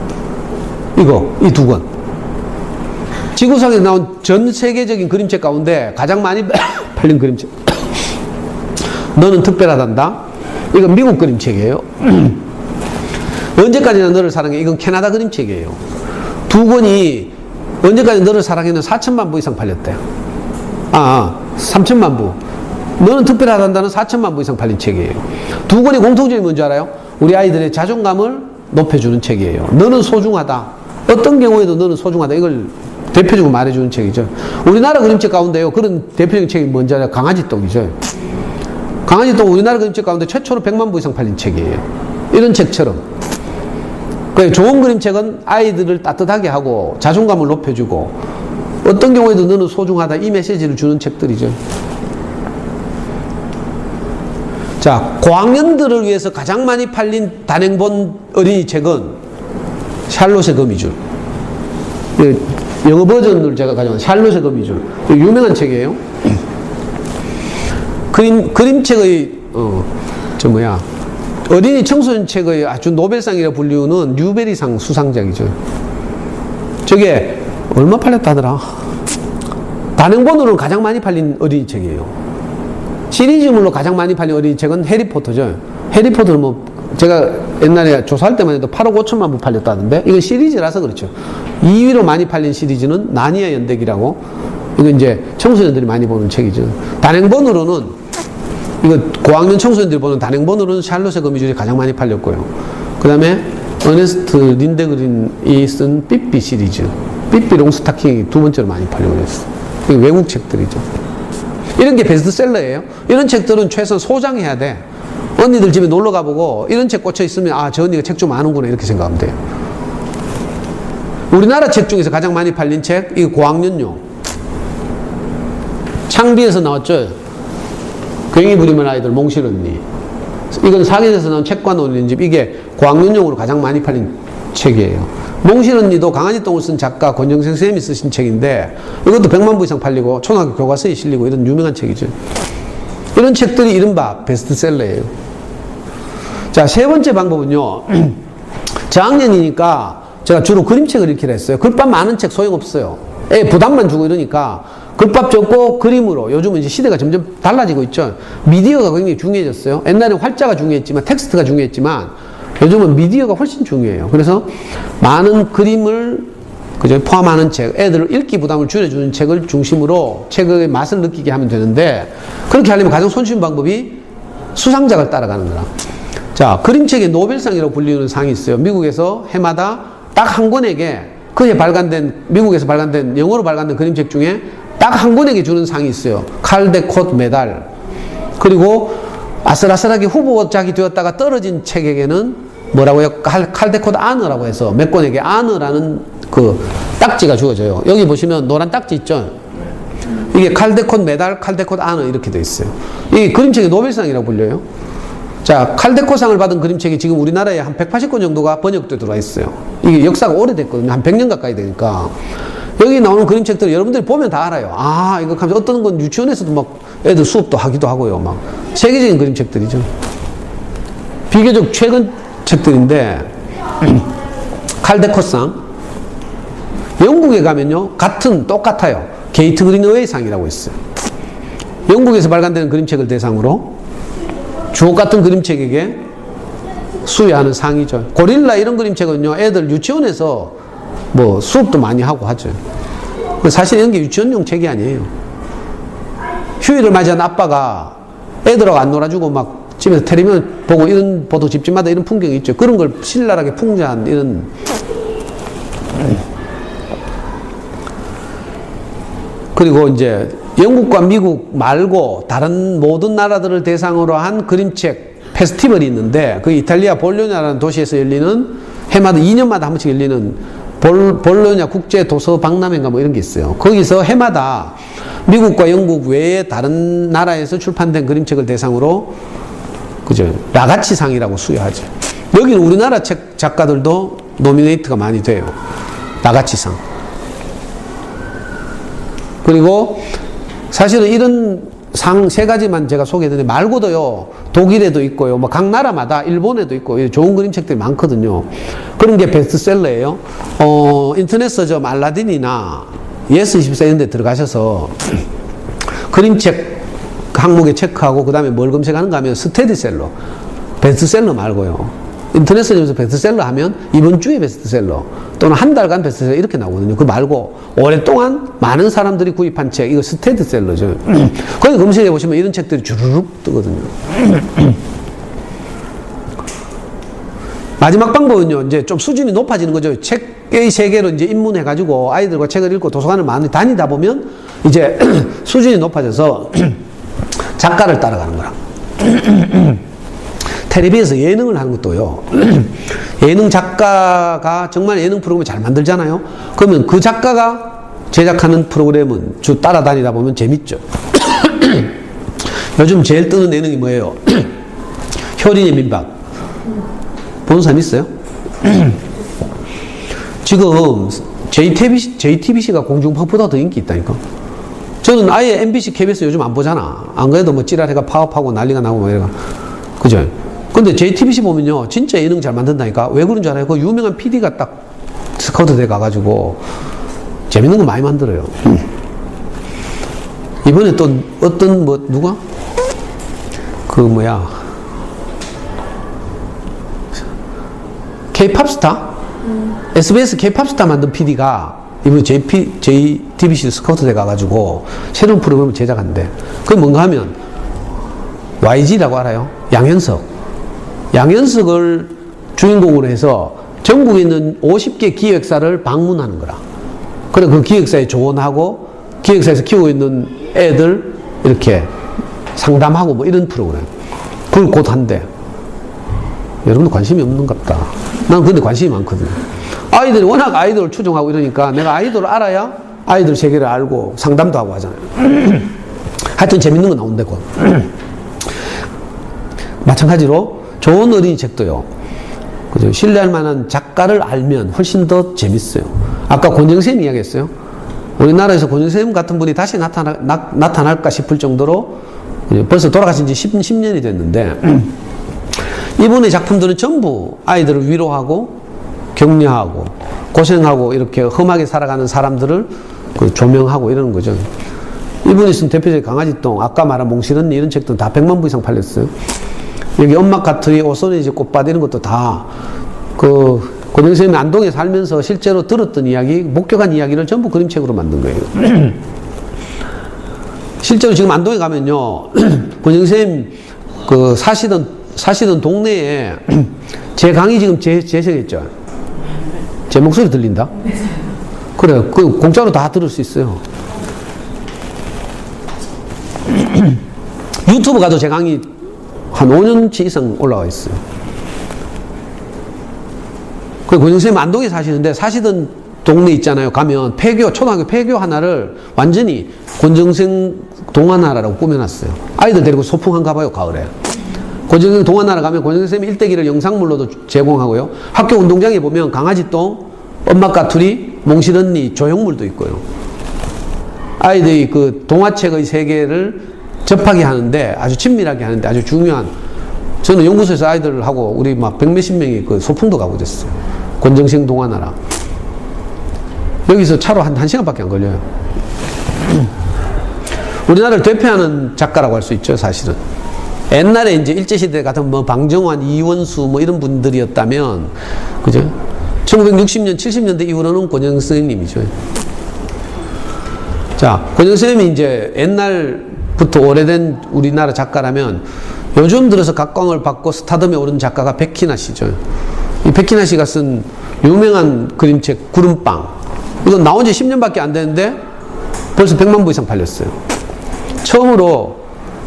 이 2권. 지구상에서 나온 전 세계적인 그림책 가운데 가장 많이 팔린 그림책. 너는 특별하단다. 이건 미국 그림책이에요. 언제까지나 너를 사랑해. 이건 캐나다 그림책이에요. 2권이 언제까지 너를 사랑해는 4천만 부 이상 팔렸대요. 3천만 부. 너는 특별하단다는 4천만 부 이상 팔린 책이에요. 두 권의 공통점이 뭔지 알아요? 우리 아이들의 자존감을 높여주는 책이에요. 너는 소중하다. 어떤 경우에도 너는 소중하다. 이걸 대표적으로 말해주는 책이죠. 우리나라 그림책 가운데요. 그런 대표적인 책이 뭔지 알아요? 강아지똥이죠. 강아지똥 우리나라 그림책 가운데 최초로 100만 부 이상 팔린 책이에요. 이런 책처럼. 좋은 그림책은 아이들을 따뜻하게 하고 자존감을 높여주고 어떤 경우에도 너는 소중하다. 이 메시지를 주는 책들이죠. 자, 고학년들을 위해서 가장 많이 팔린 단행본 어린이 책은 샬롯의 거미줄. 영어 버전을 제가 가져온 샬롯의 거미줄. 유명한 책이에요. 그림책의, 어린이 청소년 책의 아주 노벨상이라 불리우는 뉴베리상 수상작이죠. 저게 얼마 팔렸다 하더라? 단행본으로는 가장 많이 팔린 어린이 책이에요. 시리즈물로 가장 많이 팔린 어린이 책은 해리포터죠. 해리포터는 뭐 제가 옛날에 조사할 때만 해도 8억 5천만 부 팔렸다던데 이건 시리즈라서 그렇죠. 2위로 많이 팔린 시리즈는 나니아 연대기라고 이건 이제 청소년들이 많이 보는 책이죠. 단행본으로는 이거 고학년 청소년들이 보는 단행본으로는 샬롯의 거미줄이 가장 많이 팔렸고요. 그 다음에 어네스트 린데그린이 쓴 삐삐 시리즈 삐삐 롱스타킹이 두 번째로 많이 팔리고 그랬어요. 이게 외국 책들이죠. 이런 게 베스트셀러예요. 이런 책들은 최소한 소장해야 돼. 언니들 집에 놀러 가보고 이런 책 꽂혀 있으면 아, 저 언니가 책 좀 아는구나 이렇게 생각하면 돼요. 우리나라 책 중에서 가장 많이 팔린 책 이거 고학년용. 창비에서 나왔죠. 굉이 부리는 아이들 몽실 언니. 이건 사기에서 나온 책과 놀리는 집. 이게 고학년용으로 가장 많이 팔린 책이에요. 몽실 언니도 강아지똥을 쓴 작가 권정생 선생님이 쓰신 책인데 이것도 100만 부 이상 팔리고 초등학교 교과서에 실리고 이런 유명한 책이죠. 이런 책들이 이른바 베스트셀러예요. 자, 세 번째 방법은요. 저학년이니까 제가 주로 그림책을 읽기로 했어요. 글밥 많은 책 소용없어요. 애 부담만 주고 이러니까 글밥 적고 그림으로. 요즘은 이제 시대가 점점 달라지고 있죠. 미디어가 굉장히 중요해졌어요. 옛날에는 활자가 중요했지만 텍스트가 중요했지만 요즘은 미디어가 훨씬 중요해요. 그래서 많은 그림을 그죠? 포함하는 책, 애들 읽기 부담을 줄여주는 책을 중심으로 책의 맛을 느끼게 하면 되는데 그렇게 하려면 가장 손쉬운 방법이 수상작을 따라가는 거라. 자, 그림책의 노벨상이라고 불리는 상이 있어요. 미국에서 해마다 딱 한 권에게 그해 발간된 미국에서 발간된 영어로 발간된 그림책 중에 딱 한 권에게 주는 상이 있어요. 칼데콧 메달. 그리고 아슬아슬하게 후보작이 되었다가 떨어진 책에게는 뭐라고요? 칼데콧 아너라고 해서 몇 권에게 아너라는 그 딱지가 주어져요. 여기 보시면 노란 딱지 있죠? 이게 칼데콧 메달, 칼데콧 아너 이렇게 돼 있어요. 이 그림책이 노벨상이라고 불려요. 자, 칼데콧상을 받은 그림책이 지금 우리나라에 한 180권 정도가 번역돼 들어와 있어요. 이게 역사가 오래됐거든요. 한 100년 가까이 되니까. 여기 나오는 그림책들 여러분들이 보면 다 알아요. 아, 이거 하면서 어떤 건 유치원에서도 막 애들 수업도 하기도 하고요. 막 세계적인 그림책들이죠. 비교적 최근 책들인데 칼데콧상. 영국에 가면요, 똑같아요. 게이트 그린어웨이 상이라고 있어요. 영국에서 발간되는 그림책을 대상으로 주옥 같은 그림책에게 수여하는 상이죠. 고릴라 이런 그림책은요, 애들 유치원에서 뭐 수업도 많이 하고 하죠. 사실 이런 게 유치원용 책이 아니에요. 휴일을 맞이한 아빠가 애들하고 안 놀아주고 막 집에서 텔레비전 보고 이런 보도 집집마다 이런 풍경이 있죠. 그런 걸 신랄하게 풍자한 이런. 그리고 이제 영국과 미국 말고 다른 모든 나라들을 대상으로 한 그림책 페스티벌이 있는데 그 이탈리아 볼로냐라는 도시에서 열리는 해마다 2년마다 한 번씩 열리는 볼로냐 국제 도서 박람회인가 뭐 이런 게 있어요. 거기서 해마다 미국과 영국 외에 다른 나라에서 출판된 그림책을 대상으로 그죠? 라가치상이라고 수여하죠. 여기는 우리나라 책 작가들도 노미네이트가 많이 돼요. 라가치상. 그리고 사실은 이런 상 세 가지만 제가 소개해드렸는데 말고도요, 독일에도 있고요, 뭐 각 나라마다 일본에도 있고 좋은 그림책들이 많거든요. 그런 게 베스트셀러예요. 인터넷 서점 알라딘이나 예스24 이런 데 들어가셔서 그림책 항목에 체크하고 그 다음에 뭘 검색하는가 하면 스테디셀러, 베스트셀러 말고요. 인터넷 서점에서 베스트셀러 하면 이번 주에 베스트셀러 또는 한 달간 베스트셀러 이렇게 나오거든요. 그 말고 오랫동안 많은 사람들이 구입한 책, 이거 스테디셀러죠. 거기 검색해 보시면 이런 책들이 주르륵 뜨거든요. 마지막 방법은요, 이제 좀 수준이 높아지는 거죠. 책의 세계로 이제 입문해가지고 아이들과 책을 읽고 도서관을 많이 다니다 보면 이제 수준이 높아져서 작가를 따라가는 거라. 텔레비에서 예능을 하는 것도요. 예능 작가가 정말 예능 프로그램을 잘 만들잖아요. 그러면 그 작가가 제작하는 프로그램은 쭉 따라다니다 보면 재밌죠. 요즘 제일 뜨는 예능이 뭐예요? 효린의 민박. 보는 사람 있어요? 지금 JTBC가 공중파보다 더 인기 있다니까. 저는 아예 MBC, KBS 요즘 안 보잖아. 안 그래도 뭐 찌라리가 파업하고 난리가 나고 막 이래가. 그죠? 근데 JTBC 보면요, 진짜 예능 잘 만든다니까. 왜 그런 줄 알아요? 그 유명한 PD가 딱 스카우트 돼 가가지고 재밌는 거 많이 만들어요. 이번에 또 어떤 뭐 누가? 그 뭐야? K-팝 스타? SBS K-팝 스타 만든 PD가 이번에 JTBC 스카우트 돼 가가지고 새로운 프로그램을 제작한대. 그게 뭔가 하면 YG라고 알아요? 양현석을 주인공으로 해서 전국에 있는 50개 기획사를 방문하는 거라. 그래, 그 기획사에 조언하고 기획사에서 키우고 있는 애들 이렇게 상담하고 뭐 이런 프로그램. 그걸 곧 한대. 여러분도 관심이 없는갑다. 난 근데 관심이 많거든. 아이들이 워낙 아이돌을 추종하고 이러니까 내가 아이돌을 알아야 아이들 세계를 알고 상담도 하고 하잖아요. 하여튼 재밌는 거 나온대, 곧. 마찬가지로 좋은 어린이 책도요. 그죠? 신뢰할 만한 작가를 알면 훨씬 더 재밌어요. 아까 권정쌤 이야기했어요. 우리나라에서 권정쌤 같은 분이 다시 나타날까 싶을 정도로 벌써 돌아가신 지 10년이 됐는데 이분의 작품들은 전부 아이들을 위로하고 격려하고 고생하고 이렇게 험하게 살아가는 사람들을 조명하고 이러는 거죠. 이분이 쓴 대표적인 강아지똥, 아까 말한 몽실언니 이런 책들은 다 100만 부 이상 팔렸어요. 여기 엄마카트리, 오소리지 꽃밭 이런 것도 다 권영쌤이 안동에 살면서 실제로 들었던 이야기, 목격한 이야기를 전부 그림책으로 만든 거예요. 실제로 지금 안동에 가면요, 권영쌤 사시던 동네에 제 강의 지금 재생했죠. 제 목소리 들린다? 그래, 그 공짜로 다 들을 수 있어요. 유튜브 가도 제 강의 한 5년치 이상 올라와 있어요. 그 권영쌤 안동에 사시는데 사시던 동네 있잖아요. 가면 초등학교 폐교 하나를 완전히 권정생 동화나라라고 꾸며놨어요. 아이들 데리고 소풍 한가 봐요, 가을에. 권정생 동화나라 가면 권정쌤 일대기를 영상물로도 제공하고요. 학교 운동장에 보면 강아지똥, 엄마 까투리, 몽실언니, 조형물도 있고요. 아이들이 그 동화책의 세계를 접하게 하는데 아주 친밀하게 하는데 아주 중요한, 저는 연구소에서 아이들하고 우리 막 100몇십 명이 그 소풍도 가고 됐어요. 권정생 동화나라. 여기서 차로 한 1시간밖에 안 걸려요. 우리나라를 대표하는 작가라고 할 수 있죠, 사실은. 옛날에 이제 일제시대 같은 뭐 방정환, 이원수 뭐 이런 분들이었다면, 그죠? 1960년, 70년대 이후로는 권영선생님이죠. 자, 권영선생님이 이제 옛날부터 오래된 우리나라 작가라면 요즘 들어서 각광을 받고 스타덤에 오른 작가가 백희나 씨죠. 이 백희나 씨가 쓴 유명한 그림책 구름빵. 이건 나온 지 10년밖에 안 되는데 벌써 100만 부 이상 팔렸어요. 처음으로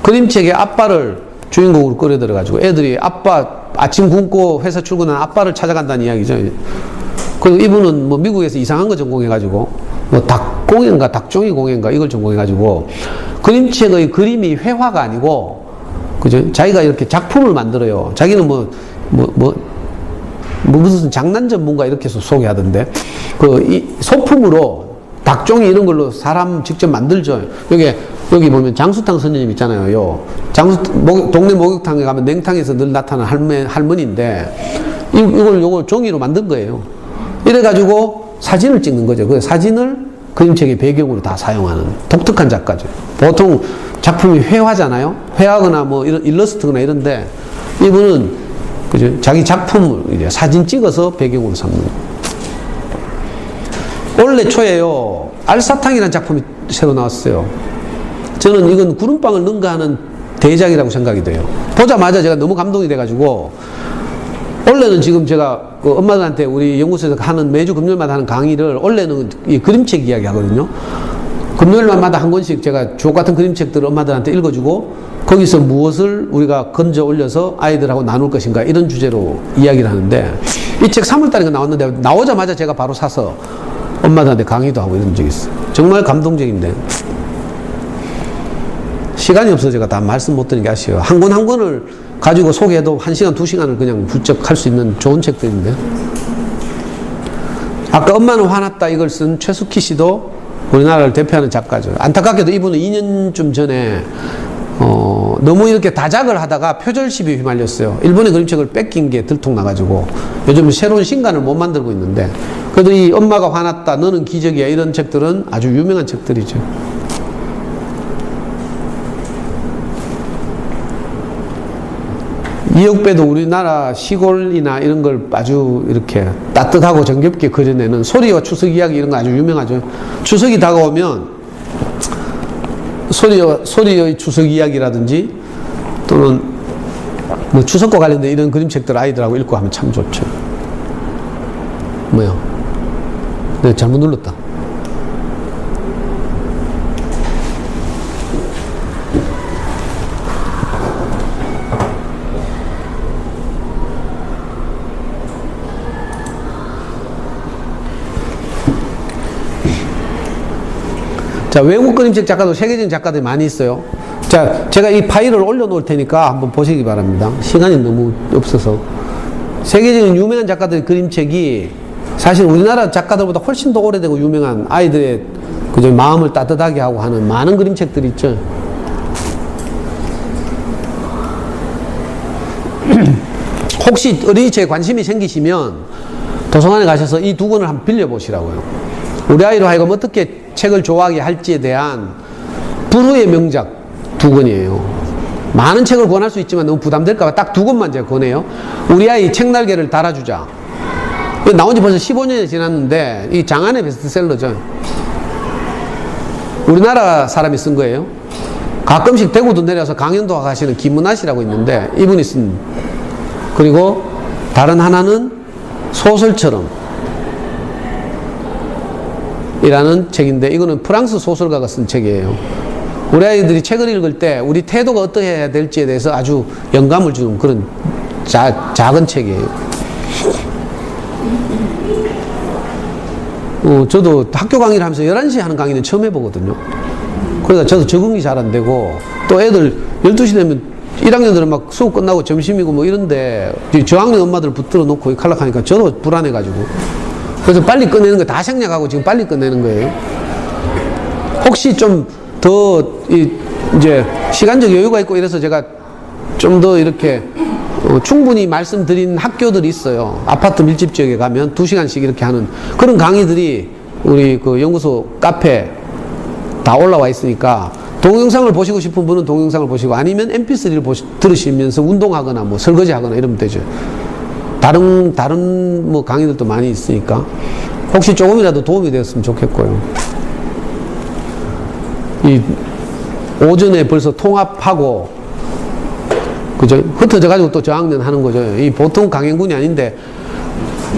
그림책에 아빠를 주인공으로 끌어들여가지고 애들이 아침 굶고 회사 출근한 아빠를 찾아간다는 이야기죠. 그리고 이분은 뭐 미국에서 이상한 거 전공해가지고 뭐 닭공예인가 닭종이 공예인가 이걸 전공해가지고 그림책의 그림이 회화가 아니고, 그죠? 자기가 이렇게 작품을 만들어요. 자기는 무슨 장난 전문가 이렇게 해서 소개하던데, 이 소품으로 닭종이 이런 걸로 사람 직접 만들죠. 여기 보면 장수탕 선생님 있잖아요. 동네 목욕탕에 가면 냉탕에서 늘 나타나는 할머니인데, 요걸 종이로 만든 거예요. 이래가지고 사진을 찍는 거죠. 그 사진을 그림책의 배경으로 다 사용하는 독특한 작가죠. 보통 작품이 회화잖아요. 회화거나 뭐 이런 일러스트거나 이런데, 이분은 그죠? 자기 작품을 이제 사진 찍어서 배경으로 삼는. 올해 초에요, 알사탕이라는 작품이 새로 나왔어요. 저는 이건 구름빵을 능가하는 대작이라고 생각이 돼요. 보자마자 제가 너무 감동이 돼가지고, 원래는 지금 제가 그 엄마들한테 우리 연구소에서 하는 매주 금요일마다 하는 강의를 원래는 이 그림책 이야기 하거든요. 금요일마다 한 권씩 제가 주옥 같은 그림책들을 엄마들한테 읽어주고 거기서 무엇을 우리가 건져 올려서 아이들하고 나눌 것인가 이런 주제로 이야기를 하는데, 이 책 3월달에 나왔는데 나오자마자 제가 바로 사서 엄마들한테 강의도 하고 이런 적이 있어요. 정말 감동적인데 시간이 없어서 제가 다 말씀 못 드리는 게 아쉬워요. 한 권 한 권을 가지고 소개해도 1시간 2시간을 그냥 훌쩍 할 수 있는 좋은 책들인데, 아까 엄마는 화났다 이걸 쓴 최숙희 씨도 우리나라를 대표하는 작가죠. 안타깝게도 이분은 2년쯤 전에 너무 이렇게 다작을 하다가 표절 시비에 휘말렸어요. 일본의 그림책을 뺏긴 게 들통나가지고 요즘 새로운 신간을 못 만들고 있는데, 그래도 이 엄마가 화났다, 너는 기적이야 이런 책들은 아주 유명한 책들이죠. 이역배도 우리나라 시골이나 이런 걸 아주 이렇게 따뜻하고 정겹게 그려내는 소리와 추석 이야기 이런 거 아주 유명하죠. 추석이 다가오면 소리의 추석 이야기라든지 또는 뭐 추석과 관련된 이런 그림책들 아이들하고 읽고 하면 참 좋죠. 뭐야? 내가 잘못 눌렀다. 자, 외국 그림책 작가도 세계적인 작가들이 많이 있어요. 자, 제가 이 파일을 올려놓을 테니까 한번 보시기 바랍니다. 시간이 너무 없어서. 세계적인 유명한 작가들의 그림책이 사실 우리나라 작가들보다 훨씬 더 오래되고 유명한 아이들의 그저 마음을 따뜻하게 하고 하는 많은 그림책들이 있죠. 혹시 어린이책에 관심이 생기시면 도서관에 가셔서 이 2권을 한번 빌려보시라고요. 우리 아이로 하여금 어떻게 책을 좋아하게 할지에 대한 불후의 명작 2권이에요. 많은 책을 권할 수 있지만 너무 부담될까봐 딱 2권만 제가 권해요. 우리 아이 책날개를 달아주자. 나온 지 벌써 15년이 지났는데 이 장안의 베스트셀러죠. 우리나라 사람이 쓴 거예요. 가끔씩 대구도 내려서 강연도 하시는 김문아 씨라고 있는데 이분이 쓴. 그리고 다른 하나는 소설처럼 이라는 책인데, 이거는 프랑스 소설가가 쓴 책이에요. 우리 아이들이 책을 읽을 때 우리 태도가 어떻게 해야 될지에 대해서 아주 영감을 주는 그런 작은 책이에요. 저도 학교 강의를 하면서 11시에 하는 강의는 처음 해보거든요. 그러니까 저도 적응이 잘 안 되고, 또 애들 12시 되면 1학년들은 막 수업 끝나고 점심이고 뭐 이런데 저학년 엄마들 붙들어 놓고 칼락하니까 저도 불안해가지고, 그래서 빨리 끝내는 거 다 생략하고 지금 빨리 끝내는 거예요. 혹시 좀 더 이제 시간적 여유가 있고 이래서 제가 좀 더 이렇게 충분히 말씀드린 학교들이 있어요. 아파트 밀집 지역에 가면 2시간씩 이렇게 하는 그런 강의들이 우리 그 연구소 카페 다 올라와 있으니까, 동영상을 보시고 싶은 분은 동영상을 보시고, 아니면 mp3를 들으시면서 운동하거나 뭐 설거지 하거나 이러면 되죠. 다른 뭐 강의들도 많이 있으니까 혹시 조금이라도 도움이 되었으면 좋겠고요. 이 오전에 벌써 통합하고 그죠? 흩어져 가지고 또 저학년 하는 거죠. 이 보통 강행군이 아닌데,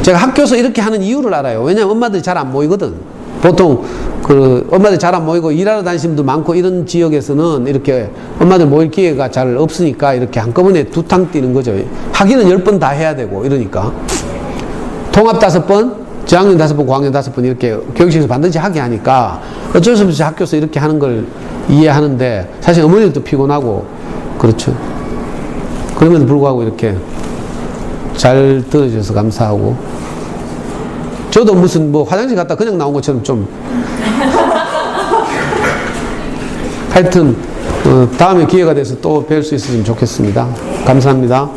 제가 학교에서 이렇게 하는 이유를 알아요. 왜냐면 엄마들이 잘 안 모이거든. 보통 그 엄마들이 잘 안 모이고 일하러 다니시는 분도 많고 이런 지역에서는 이렇게 엄마들 모일 기회가 잘 없으니까 이렇게 한꺼번에 두탕 뛰는 거죠. 학위는 10번 다 해야 되고 이러니까 통합 5번, 저학년 5번, 고학년 5번 이렇게 교육실에서 반드시 하게 하니까 어쩔 수 없이 학교에서 이렇게 하는 걸 이해하는데, 사실 어머니들도 피곤하고 그렇죠. 그럼에도 불구하고 이렇게 잘 들어주셔서 감사하고, 저도 무슨 뭐 화장실 갔다 그냥 나온 것처럼 좀 하여튼 다음에 기회가 돼서 또 뵐 수 있으면 좋겠습니다. 감사합니다.